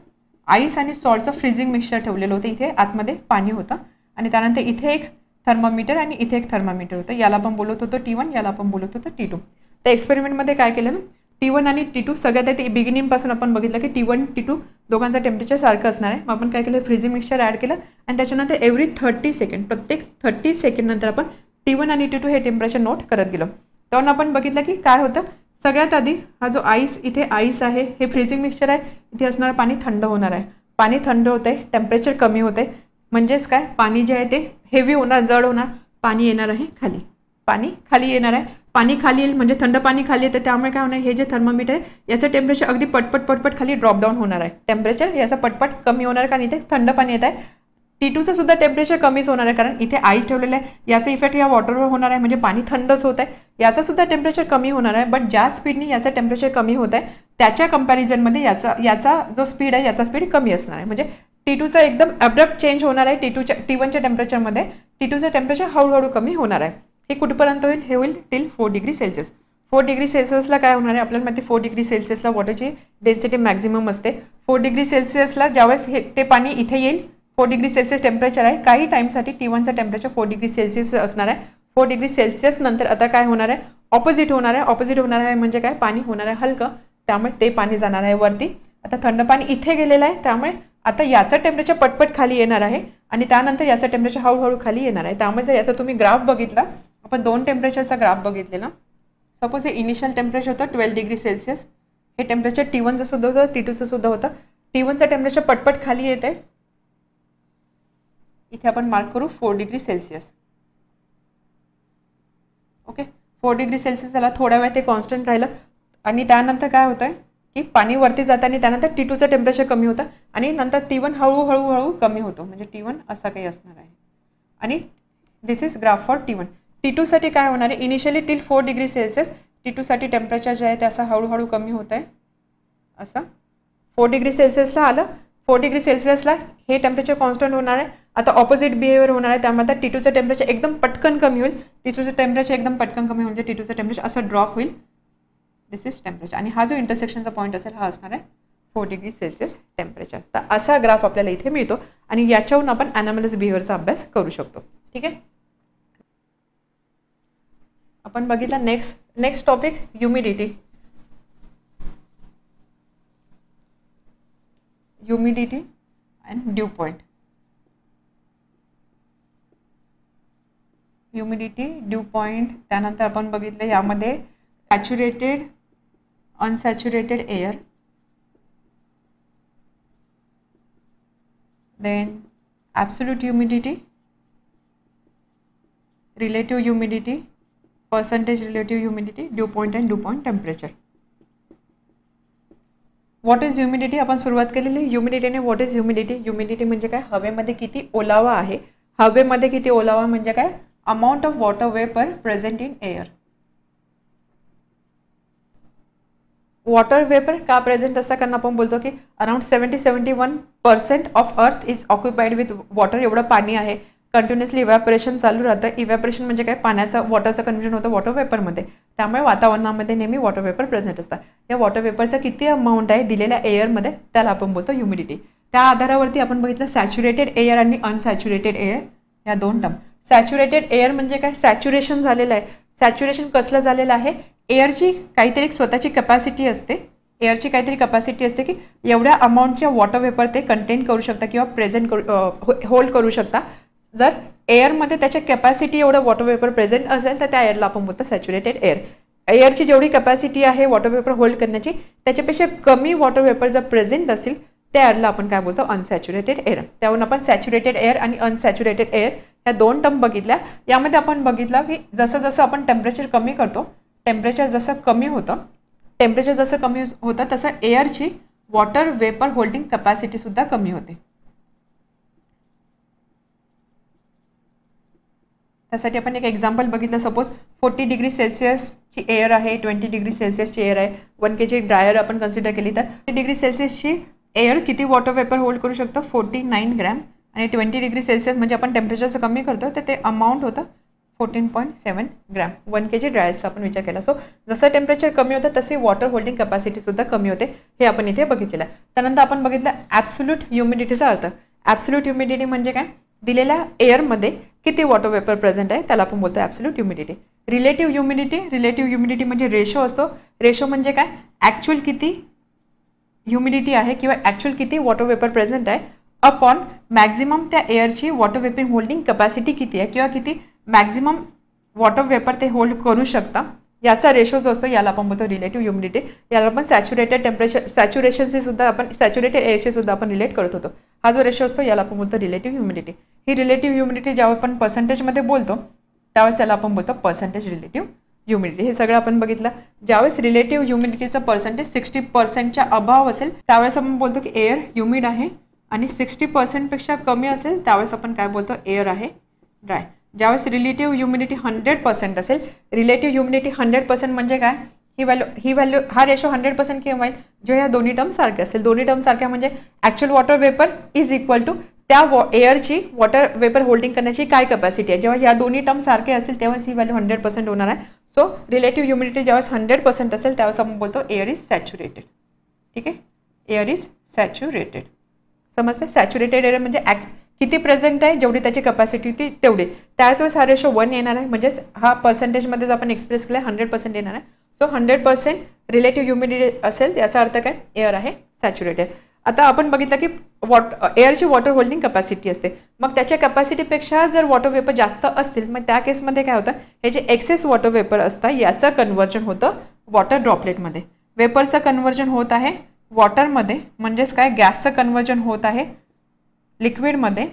आईस आणि सॉल्टचं फ्रीजिंग मिक्सचर ठेवलेलं होतं. इथे आतमध्ये पाणी होतं आणि त्यानंतर इथे एक थर्मामीटर आणि इथे एक थर्मामीटर होतं. याला आपण बोलत होतो T1, याला आपण बोलत होतो T2. त्या एक्सपेरिमेंटमध्ये काय केलं ना, T1 आणि T2 सगळ्यात आधी बिगिनिंगपासून आपण बघितलं की T1 T2 दोघांचं टेम्परेचर सारखं असणार आहे. मग आपण काय केलं, फ्रीजिंग मिक्सचर ॲड केलं आणि त्याच्यानंतर एव्हरी 30 सेकंड प्रत्येक 30 सेकंड नंतर आपण T1 आणि T2 हे टेम्परेचर नोट करत गेलो. तेव्हा आपण बघितलं की काय होतं, सगळ्यात आधी हा जो आईस, इथे आईस आहे, हे फ्रीजिंग मिक्सचर आहे, इथे असणारं पाणी थंड होणार आहे. पाणी थंड होते, टेम्परेचर कमी होते म्हणजेच काय, पाणी जे आहे ते हेवी होणार, जड होणार, पाणी येणार आहे खाली. पाणी खाली येणार आहे. पाणी खाली येईल म्हणजे थंड पाणी खाली येतं, त्यामुळे काय होणार, हे जे थर्मोमीटर आहे याचं टेम्परेचर अगदी पटपट खाली ड्रॉप डाऊन होणार आहे. टेम्परेचर याचं पटपट कमी होणार, कारण इथे थंड पाणी येत आहे. T2चं सुद्धा टेम्परेचर कमीच होणार आहे, कारण इथे आईस ठेवलेलं आहे. याचा इफेक्ट या वॉटरवर होणार आहे, म्हणजे पाणी थंडच होत आहे. याचं सुद्धा टेम्परेचर कमी होणार आहे. बट ज्या स्पीडने याचं टेम्परेचर कमी होत आहे त्याच्या कंपॅरिझनमध्ये याचा जो स्पीड आहे याचा स्पीड कमी असणार आहे. म्हणजे T2चा एकदम अब्रप्ट चेंज होणार आहे. T1च्या टेम्परेचरमध्ये T2चं टेम्परेचर हळूहळू कमी होणार आहे. हे कुठपर्यंत होईल, हे होईल टिल 4 डिग्री सेल्सिअस. 4 डिग्री सेल्सिअसला काय होणार आहे, आपल्याला माहिती 4 डिग्री सेल्सिअसला वॉटरची डेन्सिटी मॅक्झिमम असते. 4 डिग्री सेल्सिअसला ज्यावेळेस ते पाणी इथे येईल, 4 डिग्री सेल्सिअस टेम्परेचर आहे, काही टाईमसाठी T1चं टेम्परेचर 4 डिग्री सेल्सिअस असणार आहे. 4 डिग्री सेल्सिअस नंतर आता काय होणार आहे, ऑपोजिट होणार आहे. ऑपोजिट होणार आहे म्हणजे काय, पाणी होणार आहे हलकं, त्यामुळे ते पाणी जाणार आहे वरती. आता थंड पाणी इथे गेलेलं आहे, त्यामुळे आता याचं टेम्परेचर पटपट खाली येणार आहे आणि त्यानंतर याचं टेम्परेचर हळूहळू खाली येणार आहे. त्यामुळे जर याचा तुम्ही ग्राफ बघितला, आपण 2 टेम्परेचरचा ग्राफ बघितलेला. सपोज हे इनिशियल टेम्परेचर होतं 12 डिग्री सेल्सिअस. हे टेम्परेचर T1चं सुद्धा होतं, T2चं सुद्धा होतं. T1चं टेम्परेचर पटपट खाली येते. इथे आपण मार्क करू 4 degree Celsius. Okay, 4 degree Celsius झाला. थोड्या वेळ ते कॉन्स्टंट राहिलं आणि त्यानंतर काय होतं की पाणी वरती जातं आणि त्यानंतर T2चं टेम्परेचर कमी होतं आणि नंतर T1 हळूहळू कमी होतो. म्हणजे T1 असा काही असणार आहे. आणि this is graph for T1. T2साठी काय होणार आहे, इनिशियली टिल 4 डिग्री सेल्सिअस T2साठी टेम्परेचर जे आहे ते असं हळूहळू कमी होत आहे. असं 4 डिग्री सेल्सिअसला आलं, 4 डिग्री सेल्सिअसला हे टेम्परेचर कॉन्स्टंट होणार आहे. आता ऑपोजिट बिहेवियर होणार आहे, त्यामध्ये T2चं टेम्परेचर एकदम पटकन कमी होईल. T2चं टेम्परेचर एकदम पटकन कमी म्हणजे T2चं टेम्परेचर असं ड्रॉप होईल. दिस इज टेम्परेचर. आणि हा जो इंटरसेक्शनचा पॉईंट असेल हा असणार आहे 4 डिग्री सेल्सिअस टेम्परेचर. तर असा ग्राफ आपल्याला इथे मिळतो आणि याच्यावरून आपण ॲनॉमलस बिहेवियरचा अभ्यास करू शकतो. ठीक आहे, आपण बघितला. Next topic humidity. Humidity and dew point. Humidity, dew point. त्यानंतर आपण बघितलं यामध्ये saturated, unsaturated air, then absolute humidity, relative humidity, percentage relative humidity, dew point and dew point temperature. What is humidity आपण सुरुवात केलेली ह्युमिडिटीने. व्हॉट इज ह्युमिडिटी, ह्युमिडिटी म्हणजे काय, हवेमध्ये किती ओलावा आहे. हवेमध्ये किती ओलावा म्हणजे काय, amount of water vapour present in air. Water vapour का प्रेझेंट असतं, कारण आपण बोलतो की around 70-71% of earth is occupied with water. एवढं पाणी आहे, कंटिन्युअसली इव्हॅपोरेशन चालू राहतं. इव्हॅपोरेशन म्हणजे काय, पाण्याचं वॉटरचं कन्व्हर्जन होतं वॉटर वेपरमध्ये, त्यामुळे वातावरणामध्ये नेहमी वॉटर वेपर प्रेझेंट असतात. या वॉटर वेपरचा किती अमाऊंट आहे दिलेल्या एअरमध्ये त्याला आपण बोलतो ह्युमिडिटी. त्या आधारावरती आपण बघितलं सॅच्युरेटेड एअर आणि अनसॅच्युरेटेड एअर या 2 टर्म. सॅच्युरेटेड एअर म्हणजे काय, सॅच्युरेशन झालेलं आहे. सॅच्युरेशन कसलं झालेलं आहे, एअरची काहीतरी स्वतःची कपॅसिटी असते. एअरची काहीतरी कपॅसिटी असते की एवढ्या अमाऊंटच्या वॉटर वेपर ते कंटेन करू शकता किंवा प्रेझेंट होल्ड करू शकता. जर एअरमध्ये त्याच्या कॅपॅसिटी एवढं वॉटर वेपर प्रेझेंट असेल तर त्या एअरला आपण बोलतो सॅच्युरेटेड एअर. एअरची जेवढी कॅपॅसिटी आहे वॉटर वेपर होल्ड करण्याची त्याच्यापेक्षा कमी वॉटर वेपर जर प्रेझेंट असतील त्या एअरला आपण काय बोलतो, अनसॅच्युरेटेड एअर. त्यावरून आपण सॅच्युरेटेड एअर आणि अनसॅच्युरेटेड एअर या 2 टर्म बघितल्या. यामध्ये आपण बघितलं की जसं जसं आपण टेम्परेचर कमी करतो, टेम्परेचर जसं कमी होतं तसं एअरची वॉटर वेपर होल्डिंग कॅपॅसिटीसुद्धा कमी होते. त्यासाठी आपण एक एक्झाम्पल बघितलं. सपोज 40 डिग्री सेल्सिअसची एअर आहे, 20 डिग्री सेल्सिअसची एअर आहे. 1 kg ड्रायर आपण कन्सिडर केली तर 40 डिग्री सेल्सिअसची एअर किती वॉटर वेपर होल्ड करू शकतो, 49 ग्रॅम. आणि 20 डिग्री सेल्सिअस म्हणजे आपण टेम्परेचरचं कमी करतो तर ते अमाऊंट होतं 14.7 ग्रॅम. 1 kg ड्रायर्सचा आपण विचार केला. सो जसं टेम्परेचर कमी होतं तसे वॉटर होल्डिंग कॅपॅसिटीसुद्धा कमी होते, हे आपण इथे बघितलेलं आहे. त्यानंतर आपण बघितलं ॲब्सोल्यूट ह्युमिडिटीचा अर्थ. ॲब्सोल्यूट ह्युमिडिटी म्हणजे काय, दिलेल्या एअरमध्ये किती वॉटर वेपर प्रेझेंट आहे त्याला आपण बोलतो ॲब्सोल्यूट ह्युमिडिटी. रिलेटिव्ह ह्युमिडिटी म्हणजे रेशो असतो. रेशो म्हणजे काय, ॲक्च्युअल किती ह्युमिडिटी आहे किंवा ॲक्च्युअल किती वॉटर वेपर प्रेझेंट आहे अपॉन मॅक्झिमम त्या एअरची वॉटर वेपर होल्डिंग कॅपॅसिटी किती आहे किंवा किती मॅक्झिमम वॉटर वेपर ते होल्ड करू शकता, याचा रेशो जो असतो याला आपण बोलतो रिलेटिव्ह ह्युमिडिटी. याला आपण सॅच्युरेटेड टेम्परेचर सॅच्युरेशनशी सुद्धा आपण सॅच्युरेटेड एअरशी सुद्धा आपण रिलेट करत होतो. हा जो रेशो असतो याला आपण बोलतो रिलेटिव्ह ह्युमिडिटी. ही रिलेटिव्ह ह्युमिडिटी जेव्हा आपण पर्सेंटेजमध्ये बोलतो त्यावेळेस त्याला आपण बोलतो पर्सेंटेज रिलेटिव्ह ह्युमिडिटी. हे सगळं आपण बघितलं. ज्यावेळेस रिलेटिव्ह ह्युमिडिटीचं पर्सेंटेज 60% अभाव असेल त्यावेळेस आपण बोलतो की एअर ह्युमिड आहे, आणि 60% कमी असेल त्यावेळेस आपण काय बोलतो, एअर आहे ड्राय. ज्यावेळेस रिलेटिव्ह ह्युमिडिटी 100% असेल, रिलेटिव्ह ह्युमिडिटी 100% म्हणजे काय, ही व्हॅल्यू हा रेशो 100% केव्हा येईल, जो या दोन्ही टर्म सारखे असेल. दोन्ही टर्म सारख्या म्हणजे actual water vapour is equal to त्या एअरची वॉटर वेपर होल्डिंग करण्याची काय कॅपॅसिटी आहे. जेव्हा या दोन्ही टर्म सारखे असतील तेव्हाच ही व्हॅल्यू 100% होणार आहे. सो रिलेटिव्ह ह्युमिडिटी ज्यावेळेस 100% असेल त्यावेळेस आपण बोलतो एअर इज सॅच्युरेटेड. ठीक आहे, एअर इज सॅच्युरेटेड. समजते. सॅच्युरेटेड एअर म्हणजे किती प्रेझेंट आहे, जेवढी त्याची कॅपॅसिटी होती तेवढी. त्याच वेळेस हा रेशो 1 येणार आहे, म्हणजेच हा पर्सेंटेजमध्येच आपण एक्सप्रेस केला 100% येणार आहे. सो 100% रिलेटिव्ह ह्युमिडिटी असेल याचा अर्थ काय, एअर आहे सॅच्युरेटेड. आता आपण बघितलं की एअरची वॉटर होल्डिंग कॅपॅसिटी असते. मग त्याच्या कॅपॅसिटीपेक्षा जर वॉटर वेपर जास्त असतील मग त्या केसमध्ये काय होतं, हे जे एक्सेस वॉटर वेपर असतं याचं कन्व्हर्जन होतं वॉटर ड्रॉपलेटमध्ये. वेपरचं कन्व्हर्जन होत आहे वॉटरमध्ये, म्हणजेच काय, गॅसचं कन्व्हर्जन होत आहे लिक्विडमध्ये.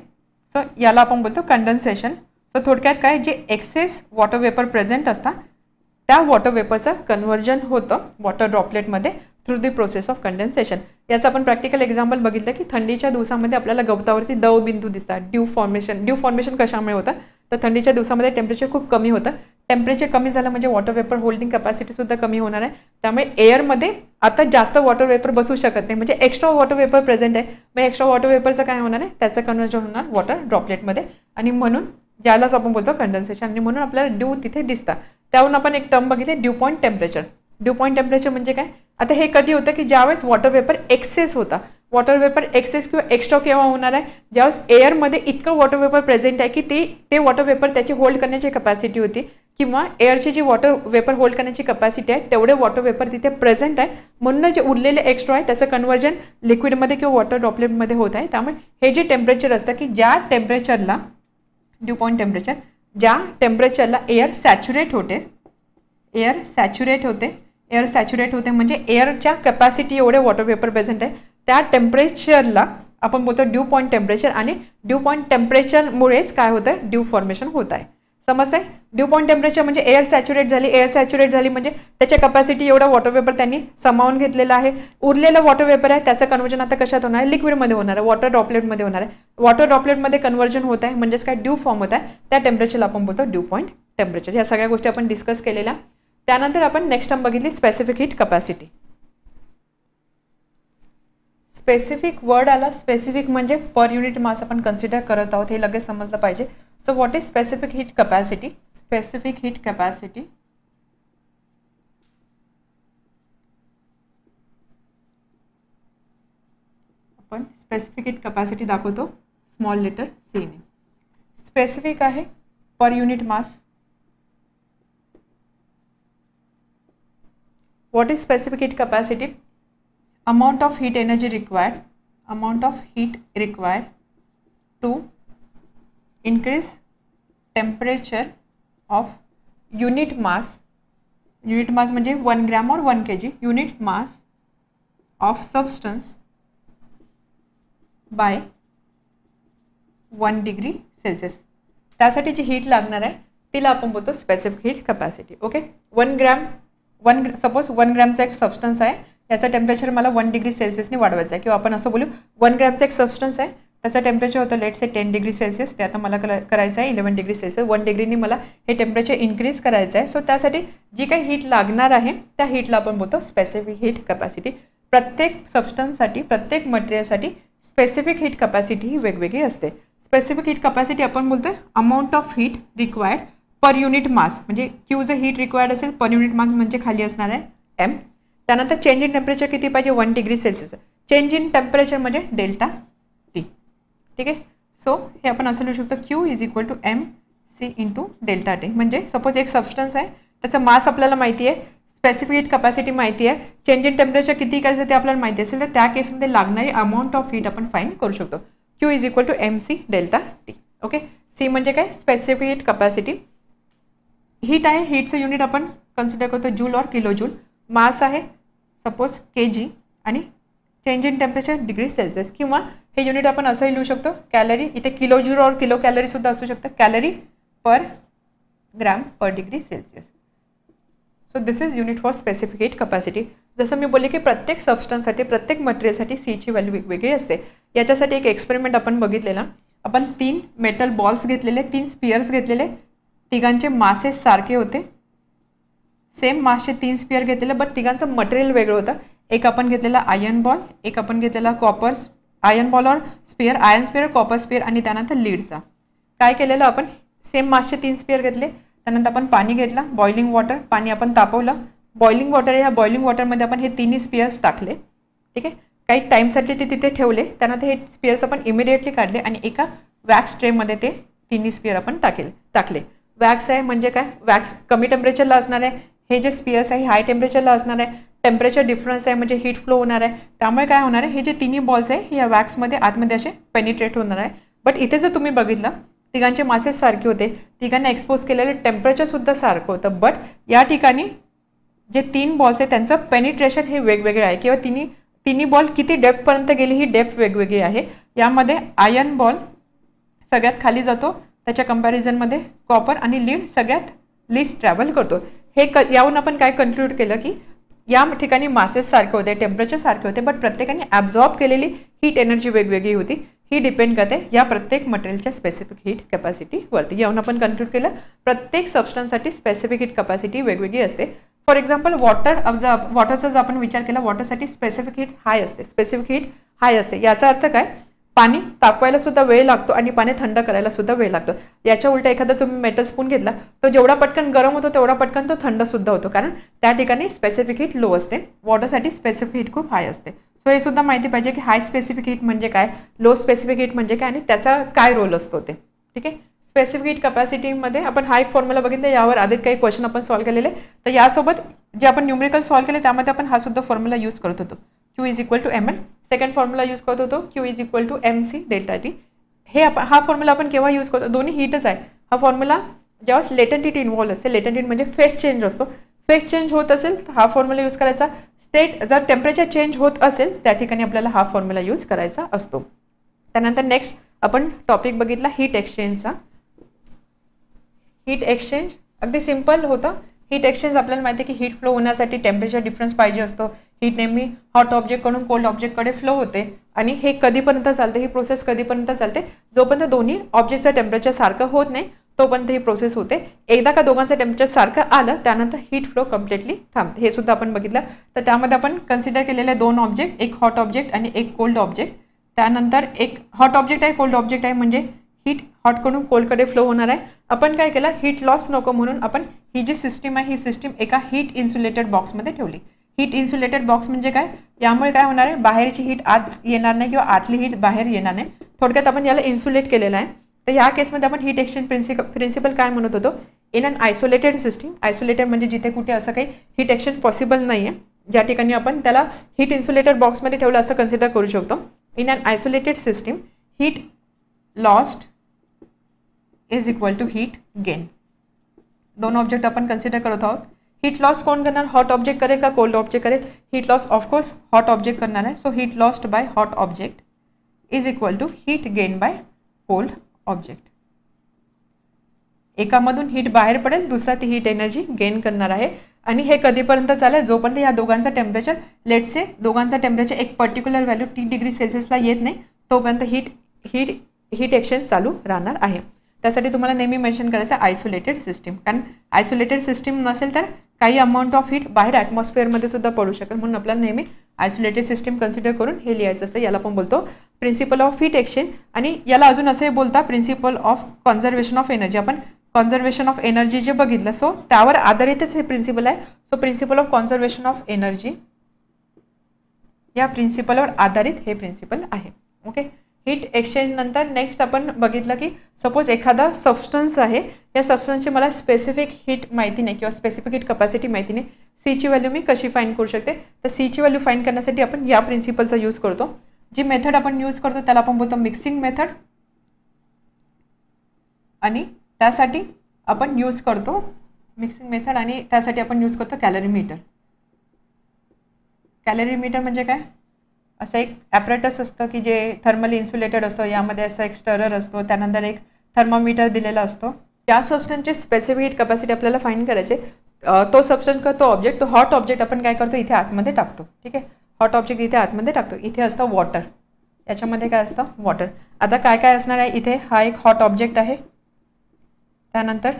सो याला आपण बोलतो कंडेन्सेशन. सो थोडक्यात काय, जे एक्सेस वॉटर वेपर प्रेझेंट असतात त्या वॉटर वेपरचं कन्व्हर्जन होतं वॉटर ड्रॉपलेटमध्ये through the process of condensation. याचं आपण प्रॅक्टिकल एक्झाम्पल बघितलं की थंडीच्या दिवसामध्ये आपल्याला गवतावरती दव बिंदू दिसतात, ड्यू फॉर्मेशन कशामुळे होतं, तर थंडीच्या दिवसामध्ये टेम्परेचर खूप कमी होतं. टेम्परेचर कमी झालं म्हणजे वॉटर वेपर होल्डिंग कॅपॅसिटीसुद्धा कमी होणार आहे. त्यामुळे एअरमध्ये आता जास्त वॉटर वेपर बसू शकत नाही, म्हणजे एक्स्ट्रा वॉटर वेपर प्रेझेंट आहे. मग एक्स्ट्रा वॉटर वेपरचं काय होणार आहे, त्याचं कन्व्हर्जन होणार वॉटर ड्रॉपलेटमध्ये, आणि म्हणून ज्यालाच आपण बोलतो कंडेन्सेशन, आणि म्हणून आपल्याला ड्यू तिथे दिसतात. त्याहून आपण एक टर्म बघितले, due point temperature. Due point temperature म्हणजे काय, आता हे कधी होतं की ज्यावेळेस वॉटर वेपर एक्सेस होता. वॉटर वेपर एक्सेस किंवा एक्स्ट्रा केव्हा होणार आहे, ज्यावेळेस एअरमध्ये इतकं वॉटर वेपर प्रेझेंट आहे की ते वॉटर वेपर त्याची होल्ड करण्याची कॅपॅसिटी होती, किंवा एअरची जी वॉटर वेपर होल्ड करण्याची कॅपॅसिटी आहे तेवढे वॉटर वेपर तिथे प्रेझेंट आहे, म्हणून जे उरलेले एक्स्ट्रा आहे त्याचं कन्व्हर्जन लिक्विडमध्ये किंवा वॉटर ड्रॉपलेटमध्ये होत आहे. त्यामुळे हे जे टेम्परेचर असतं की ज्या टेम्परेचरला, ड्यू पॉईंट टेम्परेचर, ज्या टेम्परेचरला एअर सॅच्युरेट होते म्हणजे एअरच्या कॅपॅसिटी एवढे वॉटर वेपर प्रेझेंट आहे, त्या टेम्परेचरला आपण बोलतो ड्यू पॉईंट टेम्परेचर. आणि ड्यू पॉईंट टेम्परेचरमुळेच काय होतं, ड्यू फॉर्मेशन होत आहे. समजतंय. ड्यू पॉईंट टेम्परेचर म्हणजे एअर सॅच्युरेट झाली म्हणजे त्याच्या कॅपॅसिटी एवढा वॉटर वेपर त्यांनी समावून घेतलेला आहे. उरलेलं वॉटर वेपर आहे त्याचं कन्व्हर्जन आता कशात होणार आहे, लिक्विडमध्ये होणार आहे, वॉटर ड्रॉपलेटमध्ये होणार आहे. वॉटर ड्रॉपलेटमध्ये कन्व्हर्जन होत आहे म्हणजेच काय, ड्यू फॉर्म होत आहे, त्या टेम्परेचरला आपण बोलतो ड्यू पॉईंट टेम्परेचर. ह्या सगळ्या गोष्टी आपण डिस्कस केलेल्या. त्यानंतर आपण नेक्स्ट टर्म बघितली, specific heat capacity. Specific word आला. स्पेसिफिक म्हणजे पर युनिट मास आपण कन्सिडर करत आहोत, हे लगेच समजलं पाहिजे. So what is specific heat capacity. Specific heat capacity आपण स्पेसिफिक हीट कॅपॅसिटी दाखवतो स्मॉल लेटर सी ने. स्पेसिफिक आहे पर unit mass. What is specific heat capacity? Amount of heat energy required to increase temperature of unit mass. Unit mass म्हणजे 1 gram or 1 kg. Unit mass of substance by 1 degree Celsius. त्यासाठी जी heat लागणार आहे तिला आपण बोलतो specific heat capacity. Okay. 1 ग्रॅमचा एक substance आहे, याचं टेम्परेचर मला 1 डिग्री सेल्सिअसने वाढवायचं आहे, किंवा आपण असं बोलू 1 ग्रॅमचा एक सबस्टन्स आहे त्याचं टेम्परेचर होतं लेट से 10 डिग्री सेल्सिअस, ते आता मला करायचं आहे 11 डिग्री सेल्सिअस. 1 डिग्रीनी मला हे टेम्परेचर इन्क्रीज करायचं आहे. सो त्यासाठी जी काही हीट लागणार आहे त्या हीटला आपण बोलतो स्पेसिफिक हीट कॅपॅसिटी. प्रत्येक सबस्टन्ससाठी, प्रत्येक मटेरियलसाठी स्पेसिफिक हीट कॅपॅसिटी ही वेगवेगळी असते. स्पेसिफिक हीट कॅपॅसिटी आपण बोलतो amount of heat required per unit mass, म्हणजे क्यू जर हीट रिक्वायर्ड असेल पर युनिट मास म्हणजे खाली असणार आहे एम. त्यानंतर चेंज इन टेम्परेचर किती पाहिजे, 1 degree Celsius. Change in temperature म्हणजे डेल्टा टी. ठीक आहे. सो हे आपण असं लिहू शकतो Q is equal to M C into delta T. म्हणजे सपोज एक सबस्टन्स आहे, त्याचं मास आपल्याला माहिती आहे, स्पेसिफिक हीट कॅपॅसिटी माहिती आहे, चेंज इन टेम्परेचर किती करायचं ते आपल्याला माहिती असेल, तर त्या केसमध्ये लागणारी अमाऊंट ऑफ हीट आपण फाइंड करू शकतो. Q is equal to M C delta T. Okay. C म्हणजे काय, स्पेसिफिक हीट कॅपॅसिटी. हीट आहे, हीटचं युनिट आपण कन्सिडर करतो जूल और किलो जूल. मास आहे सपोज के जी, आणि change in temperature degree Celsius, किंवा हे युनिट आपण असंही लिहू शकतो कॅलरी. इथे किलो जूल और किलो कॅलरीसुद्धा असू शकतं, calorie per gram per degree Celsius. So this is unit for specific heat capacity. जसं मी बोलले की प्रत्येक सबस्टन्ससाठी प्रत्येक मटेरियलसाठी सीची व्हॅल्यू वेगवेगळी असते. याच्यासाठी एक एक्सपेरिमेंट आपण बघितलेला. आपण 3 मेटल बॉल्स घेतलेले, 3 स्पियर्स घेतलेले, तिघांचे मासेस सारखे होते, सेम मासचे 3 स्पियर घेतलेले, बट तिघांचं मटेरियल वेगळं होतं. एक आपण घेतलेला आयर्न बॉल, एक आपण घेतलेला कॉपर आयर्न बॉल और sphere, iron sphere, copper sphere आणि त्यानंतर लीडचा. काय केलेलं आपण सेम मासचे 3 स्पियर घेतले, त्यानंतर आपण पाणी घेतला, बॉइलिंग वॉटर, पाणी आपण तापवलं, बॉइलिंग वॉटर, ह्या बॉइलिंग वॉटरमध्ये आपण हे तिन्ही स्पियर्स टाकले. ठीक आहे, काही टाईमसाठी ते तिथे ठेवले, त्यानंतर हे स्पियर्स आपण इमिडिएटली काढले आणि एका वॅक्स ट्रेमध्ये ते तिन्ही स्पियर आपण टाकले. वॅक्स आहे म्हणजे काय, वॅक्स कमी टेम्परेचरला असणार आहे, हे जे स्पियर्स आहे हाय टेम्परेचरला असणार आहे, टेम्परेचर डिफरन्स आहे म्हणजे हीट फ्लो होणार आहे, त्यामुळे काय होणार आहे, हे जे तिन्ही बॉल्स आहे या वॅक्समध्ये आतमध्ये असे पेनिट्रेट होणार आहे. बट इथे जर तुम्ही बघितलं तिघांचे मासेस सारखे होते, तिघांना एक्सपोज केलेले टेम्परेचरसुद्धा सारखं होतं, बट या ठिकाणी जे 3 बॉल्स आहे त्यांचं पेनिट्रेशन हे वेगवेगळे आहे किंवा तिन्ही बॉल किती डेप्थपर्यंत गेली ही डेप्थ वेगवेगळी आहे. यामध्ये आयर्न बॉल सगळ्यात खाली जातो, त्याच्या कंपॅरिझनमध्ये कॉपर आणि लीड सगळ्यात लिस्ट ट्रॅव्हल करतो. हे यावरून आपण काय कन्क्लूड केलं की या ठिकाणी मासेस सारखे होते, टेम्परेचर सारखे होते, बट प्रत्येकाने ॲब्झॉर्ब केलेली हीट एनर्जी वेगवेगळी होती. ही डिपेंड करते या प्रत्येक मटेरियलच्या स्पेसिफिक हीट कॅपॅसिटीवरती. यावरून आपण कन्क्लूड केलं प्रत्येक सबस्टन्ससाठी स्पेसिफिक हीट कॅपॅसिटी वेगवेगळी असते. फॉर एक्झाम्पल वॉटरचा जर आपण विचार केला, वॉटरसाठी स्पेसिफिक हीट हाय असते, स्पेसिफिक हीट हाय असते. याचा अर्थ काय, पाणी तापवायला सुद्धा वेळ लागतो आणि पाणी थंड करायला सुद्धा वेळ लागतो. याच्या उलट एखादा तुम्ही मेटल स्पून घेतला, तो जेवढा पटकन गरम होतो तेवढा पटकन तो थंड सुद्धा होतो, कारण त्या ठिकाणी स्पेसिफिक हीट लो असते. वॉटरसाठी स्पेसिफिक हीट खूप हाय असते. सो हे सुद्धा माहिती पाहिजे की हाय स्पेसिफिक हीट म्हणजे काय, लो स्पेसिफिक हीट म्हणजे काय आणि त्याचा काय रोल असतो ते. ठीक आहे, स्पेसिफिक हीट कॅपॅसिटीमध्ये आपण हा एक फॉर्म्युला बघितला, यावर आधीच काही क्वेश्चन आपण सॉल्व्ह केलेले, तर यासोबत जे आपण न्यूमेरिकल सॉल्व्ह केले त्यामध्ये आपण हा सुद्धा फॉर्म्युला यूज करत होतो. Q is equal to ml. Second formula use करत होतो Q is equal to mc delta T. हे हा फॉर्म्युला आपण केव्हा यूज करतो, दोन्ही हीटच आहे. हा फॉर्म्युला जेव्हा लेटंट हीट इन्व्हॉल्व असते, लेटंट हीट म्हणजे फेज चेंज असतो, फेज चेंज होत असेल तर हा फॉर्म्युला यूज करायचा. स्टेट जर टेम्परेचर चेंज होत असेल त्या ठिकाणी आपल्याला हा फॉर्म्युला यूज करायचा असतो. त्यानंतर नेक्स्ट आपण टॉपिक बघितला हीट एक्सचेंजचा. हीट एक्सचेंज अगदी सिंपल होतं. हीट एक्सचेंज आपल्याला माहिती आहे की हीट फ्लो होण्यासाठी टेम्परेचर डिफरन्स पाहिजे असतो. हीट नेहमी हॉट ऑब्जेक्टकडून कोल्ड ऑब्जेक्टकडे फ्लो होते आणि हे कधीपर्यंत चालते, ही प्रोसेस कधीपर्यंत चालते, जोपर्यंत दोन्ही ऑब्जेक्टचं टेम्परेचर सारखं होत नाही तोपर्यंत ही प्रोसेस होते. एकदा का दोघांचं टेम्परेचर सारखं आलं त्यानंतर हीट फ्लो कम्प्लिटली थांबते. हे सुद्धा आपण बघितलं. तर त्यामध्ये आपण कन्सिडर केलेले 2 ऑब्जेक्ट, एक हॉट ऑब्जेक्ट आणि एक कोल्ड ऑब्जेक्ट. त्यानंतर एक हॉट ऑब्जेक्ट आहे, कोल्ड ऑब्जेक्ट आहे, म्हणजे हीट हॉटकडून कोल्डकडे फ्लो होणार आहे. आपण काय केलं, हीट लॉस नको म्हणून आपण ही जी सिस्टीम आहे ही सिस्टीम एका हीट इन्सुलेटेड बॉक्समध्ये ठेवली. हीट इन्सुलेटेड बॉक्स म्हणजे काय, यामुळे काय होणार आहे, बाहेरची हीट आत येणार नाही किंवा आतली हीट बाहेर येणार नाही. थोडक्यात आपण याला इन्सुलेट केलेलं आहे. तर ह्या केसमध्ये आपण हीट एक्सचेंज प्रिन्सिपल काय म्हणत होतो, in an isolated system. Isolated म्हणजे जिथे कुठे असं काही हीट एक्सचेंज पॉसिबल नाही आहे, ज्या ठिकाणी आपण त्याला हीट इन्सुलेटेड बॉक्समध्ये ठेवलं असं कन्सिडर करू शकतो. In an isolated system heat lost is equal to heat gain. 2 object आपण कन्सिडर करत आहोत. हीट लॉस कोण करणार, हॉट ऑब्जेक्ट करेल का कोल्ड ऑब्जेक्ट करेल, heat loss of course hot object करणार आहे. So heat lost by hot object is equal to heat gain by cold object. एकामधून हीट बाहेर पडेल, दुसरा ती हीट एनर्जी गेन करणार आहे. आणि हे कधीपर्यंत चालेल, जोपर्यंत या दोघांचं टेम्परेचर लेट्स से दोघांचं टेम्परेचर एक पर्टिक्युलर व्हॅल्यू T डिग्री सेल्सिअसला येत नाही तोपर्यंत हीट एक्सचेंज चालू राहणार आहे. त्यासाठी तुम्हाला नेहमी मेन्शन करायचं आयसोलेटेड सिस्टीम, कारण आयसोलेटेड सिस्टीम नसेल तर काही अमाऊंट ऑफ हीट बाहेर ॲटमॉस्फिअरमध्ये सुद्धा पडू शकेल. म्हणून आपल्याला नेहमी आयसोलेटेड सिस्टीम कन्सिडर करून हे लिहायचं असतं. याला आपण बोलतो प्रिन्सिपल ऑफ हीट एक्सचेंज. आणि याला अजून असंही बोलता principle of conservation of energy. आपण कॉन्झर्वेशन ऑफ एनर्जी जे बघितलं, सो त्यावर आधारितच हे प्रिन्सिपल आहे. So principle of conservation of energy या प्रिन्सिपलवर आधारित हे प्रिन्सिपल आहे. ओके, हीट एक्सचेंज नंतर नेक्स्ट आपण बघितलं की सपोज एखादा सबस्टन्स आहे, या सबस्टन्सची मला स्पेसिफिक हीट माहिती नाही किंवा स्पेसिफिक हीट कपॅसिटी माहिती नाही, सीची व्हॅल्यू मी कशी फाईंड करू शकते. तर सीची व्हॅल्यू फाईंड करण्यासाठी आपण या प्रिन्सिपलचा यूज करतो. जी मेथड आपण यूज करतो त्याला आपण बोलतो मिक्सिंग मेथड. आणि त्यासाठी आपण यूज करतो मिक्सिंग मेथड आणि त्यासाठी आपण यूज करतो कॅलरीमीटर. कॅलरीमीटर म्हणजे काय, असं एक ॲपरेटस असतं की जे थर्मली इन्सुलेटेड असतं. यामध्ये असं एक स्टरर असतो, त्यानंतर एक थर्मामीटर दिलेला असतो. त्या सबस्टन्सची स्पेसिफिक हीट कॅपॅसिटी आपल्याला फाइंड करायचे. तो सबस्टन्स का तो ऑब्जेक्ट, तो हॉट ऑब्जेक्ट आपण काय करतो इथे आतमध्ये टाकतो. ठीक आहे, हॉट ऑब्जेक्ट इथे आतमध्ये टाकतो. इथे असतं वॉटर, याच्यामध्ये काय असतं वॉटर. आता काय काय असणार आहे इथे, हा एक हॉट ऑब्जेक्ट आहे, त्यानंतर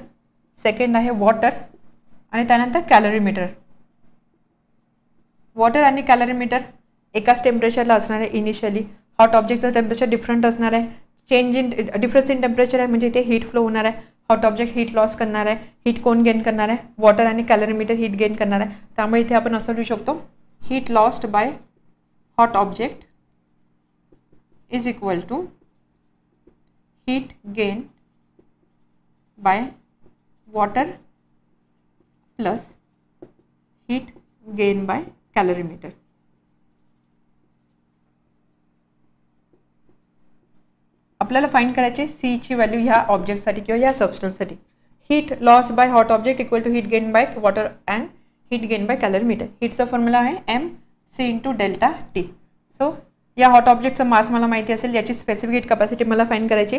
सेकंड आहे वॉटर आणि त्यानंतर कॅलरीमीटर. वॉटर आणि कॅलरीमीटर एकाच टेम्परेचरला असणार आहे इनिशियली. हॉट ऑब्जेक्टचं टेम्परेचर डिफरंट असणार आहे. डिफरन्स इन टेम्परेचर आहे म्हणजे इथे हीट फ्लो होणार आहे. हॉट ऑब्जेक्ट हीट लॉस करणार आहे, हीट कोण गेन करणार आहे, वॉटर आणि कॅलरीमीटर हीट गेन करणार आहे. त्यामुळे इथे आपण असं लिहू शकतो, heat lost by hot object is equal to heat gain by water plus heat gain by calorimeter. आपल्याला फाइंड करायचे सी ची व्हॅल्यू ह्या ऑब्जेक्टसाठी किंवा या सबस्टन्ससाठी. Heat loss by hot object equal to heat gain by water and heat gain by calorimeter. हीटचा formula आहे MC into delta T. So या हॉट ऑब्जेक्टचा मास मला माहिती असेल, याची स्पेसिफिक हीट कॅपॅसिटी मला फाइंड करायची.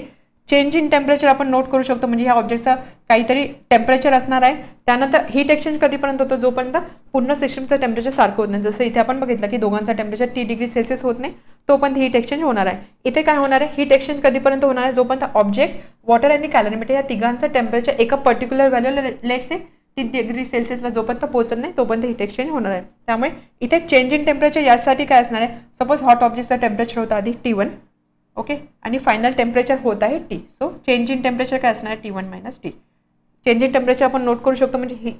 चेंज इन टेम्परेचर आपण नोट करू शकतो, म्हणजे ह्या ऑब्जेक्टचा काहीतरी टेम्परेचर असणार आहे. त्यानंतर हीट एक्सचेंज कधीपर्यंत होतो, जोपर्यंत पूर्ण सिस्टमचं टेम्परेचर सारखं होत नाही. जसं इथे आपण बघितलं की दोघांचा टेम्परेचर T डिग्री सेल्सिअस होत नाही, तोपर्यंत हीट एक्सचेंज होणार आहे. इथे काय होणार आहे, हीट एक्सचेंज कधीपर्यंत होणार आहे, जोपर्यंत ऑब्जेक्ट, वॉटर आणि कॅलरीमीटर या तिघांचं टेम्परेचर एका पर्टिक्युलर व्हॅल्यूला लेट्स से T डिग्री सेल्सिअसला जोपर्यंत पोहोचत नाही तोपर्यंत हीट एक्सचेंज होणार आहे. त्यामुळे इथे चेंज इन टेम्परेचर यासाठी काय असणार आहे, सपोज हॉट ऑब्जेक्टचा टेम्परेचर होता आधी T1, ओके, आणि फायनल टेम्परेचर होत आहे T. So change in temperature काय असणार आहे, T1 minus T. Change in temperature आपण नोट करू शकतो, म्हणजे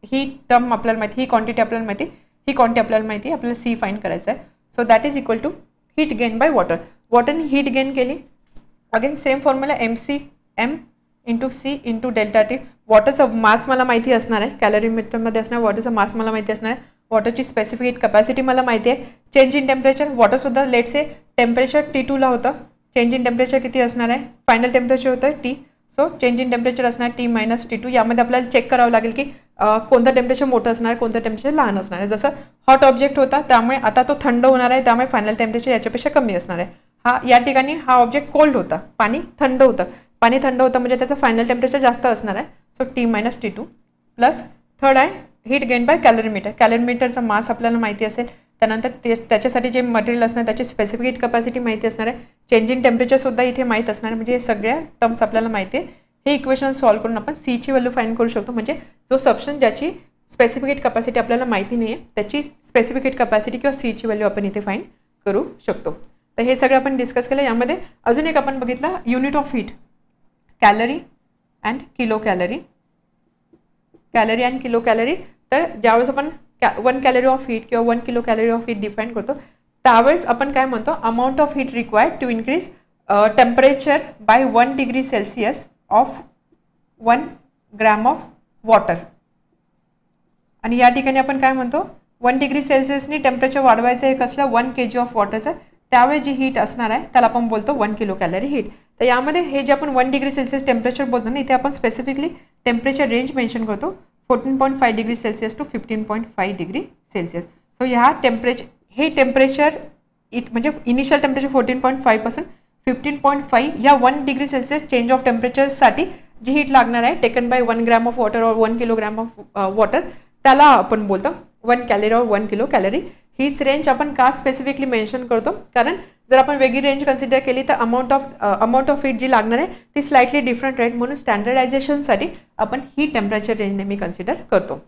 ही टर्म आपल्याला माहिती, ही क्वांटिटी आपल्याला माहिती, ही क्वांटिटी आपल्याला माहिती, आपल्याला C फाइंड करायचं आहे. So that is equal to heat gain by water. वॉटरने हीट गेन केली, again same formula MC M into C into delta T. वॉटरचं मास मला माहिती असणार आहे, कॅलरीमीटरमध्ये असणार वॉटरचा मास मला माहिती असणार आहे. वॉटरची स्पेसिफिक हीट कॅपॅसिटी मला माहिती आहे. चेंज इन टेम्परेचर, वॉटरसुद्धा लेट्स से टेम्परेचर T2ला होतं, चेंज इन टेम्परेचर किती असणार आहे, फायनल टेम्परेचर होतं T. So change in temperature असणार T मायनस T2. यामध्ये आपल्याला चेक करावं लागेल की कोणतं टेम्परेचर मोठं असणार, कोणतं टेम्परेचर लहान असणार आहे. जसं हॉट ऑब्जेक्ट होता त्यामुळे आता तो थंड होणार आहे, त्यामुळे फायनल टेम्परेचर याच्यापेक्षा कमी असणार आहे. या ठिकाणी हा ऑब्जेक्ट कोल्ड होता, पाणी थंड होतं, पाणी थंड होतं म्हणजे त्याचं फायनल टेम्परेचर जास्त असणार आहे. So T minus T2 plus third आहे हीट गेन बाय कॅलरीमीटर. कॅलरीमीटरचा मास आपल्याला माहिती असेल, त्यानंतर त्याच्यासाठी जे मटेरियल असणार त्याची स्पेसिफिक हीट कॅपॅसिटी माहिती असणार आहे. चेंज इन टेम्परेचरसुद्धा इथे माहीत असणार आहे, म्हणजे हे सगळ्या टर्म्स आपल्याला माहिती आहे. हे इक्वेशन सॉल्व्ह करून आपण C ची व्हॅल्यू फाइंड करू शकतो, म्हणजे जो सबस्टन्स ज्याची स्पेसिफिक हीट कॅपॅसिटी आपल्याला माहिती नाही आहे त्याची स्पेसिफिक हीट कॅपॅसिटी किंवा C ची व्हॅल्यू आपण इथे फाइंड करू शकतो. तर हे सगळं आपण डिस्कस केलं. यामध्ये अजून एक आपण बघितलं unit of heat, calorie and kilo calorie. Calorie and kilo calorie. तर ज्यावेळेस आपण 1 कॅलरी ऑफ हीट किंवा 1 kilo calorie of heat define करतो त्यावेळेस आपण काय म्हणतो, amount of heat required to increase temperature by 1 degree Celsius of 1 gram of water. आणि या ठिकाणी आपण काय म्हणतो, 1 डिग्री सेल्सिअसनी टेम्परेचर वाढवायचं आहे कसलं, 1 kg ऑफ वॉटरचं, त्यावेळी जी हीट असणार आहे त्याला आपण बोलतो 1 किलो कॅलरी हीट. तर यामध्ये हे जे आपण 1 डिग्री सेल्सिअस टेम्परेचर बोलतो ना, इथे आपण स्पेसिफिकली टेम्परेचर रेंज मेन्शन करतो 14.5 degree Celsius to 15.5 degree Celsius. So ह्या हे टेम्परेचर म्हणजे इनिशियल टेम्परेचर 14.5 पासून 15.5 या 1 डिग्री सेल्सिअस चेंज ऑफ टेम्परेचरसाठी जी हीट लागणार आहे taken by 1 gram of water और 1 किलोग्राम ऑफ वॉटर, त्याला आपण बोलतो 1 कॅलरी और 1 किलो कॅलरी. हीच रेंज आपण का स्पेसिफिकली मेन्शन करतो, कारण जर आपण वेगळी रेंज कन्सिडर केली तर अमाऊंट ऑफ हीट जी लागणार आहे ती स्लाइटली डिफरंट राहील. म्हणून स्टँडर्डायझेशनसाठी आपण ही टेम्परेचर रेंज नेहमी कन्सिडर करतो.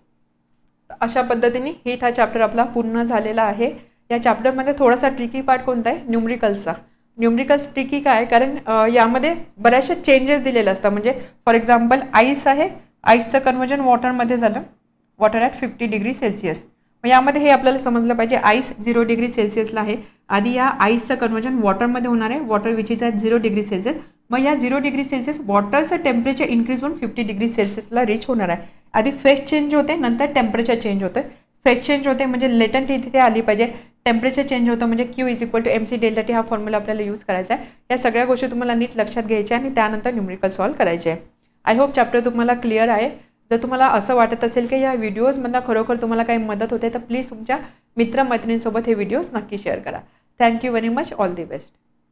अशा पद्धतीने हीट हा चॅप्टर आपला पूर्ण झालेला आहे. या चॅप्टरमध्ये थोडासा ट्रिकी पार्ट कोणता आहे, न्यूमरिकल्सचा. न्यूमरिकल्स ट्रिकी काय, कारण यामध्ये बऱ्याचशा चेंजेस दिलेले असतात. म्हणजे फॉर एक्झाम्पल आईस आहे, आईसचं कन्वर्जन वॉटरमध्ये झालं, वॉटर ॲट 50 डिग्री सेल्सिअस. मग यामध्ये हे आपल्याला समजलं पाहिजे, आईस 0 डिग्री सेल्सिअसला आहे. आधी या आईसचं कन्वर्जन वॉटरमध्ये होणार आहे, water which is at 0 degree Celsius. मग या 0 डिग्री सेल्सिअस वॉटरचं टेम्परेचर इन्क्रीज होऊन 50 डिग्री सेल्सिअसला रीच होणार आहे. आधी फेज चेंज होते, नंतर टेम्परेचर चेंज होतं. फेज चेंज होते म्हणजे लेटंट हीट तिथे आली पाहिजे. टेम्परेचर चेंज होतं म्हणजे Q is equal to MC delta T. हा फॉर्म्युला आपल्याला यूज करायचा आहे. या सगळ्या गोष्टी तुम्हाला नीट लक्षात घ्यायच्या आणि त्यानंतर न्यूमरिकल सॉल्व्ह करायचे आहे. आय होप चॅप्टर तुम्हाला क्लिअर आहे. जर तुम्हाला असं वाटत असेल की या व्हिडिओजमधनं खरोखर तुम्हाला काही मदत होते तर प्लीज तुमच्या मित्रमैत्रिणींसोबत हे व्हिडिओज नक्की शेअर करा. Thank you very much. All the best.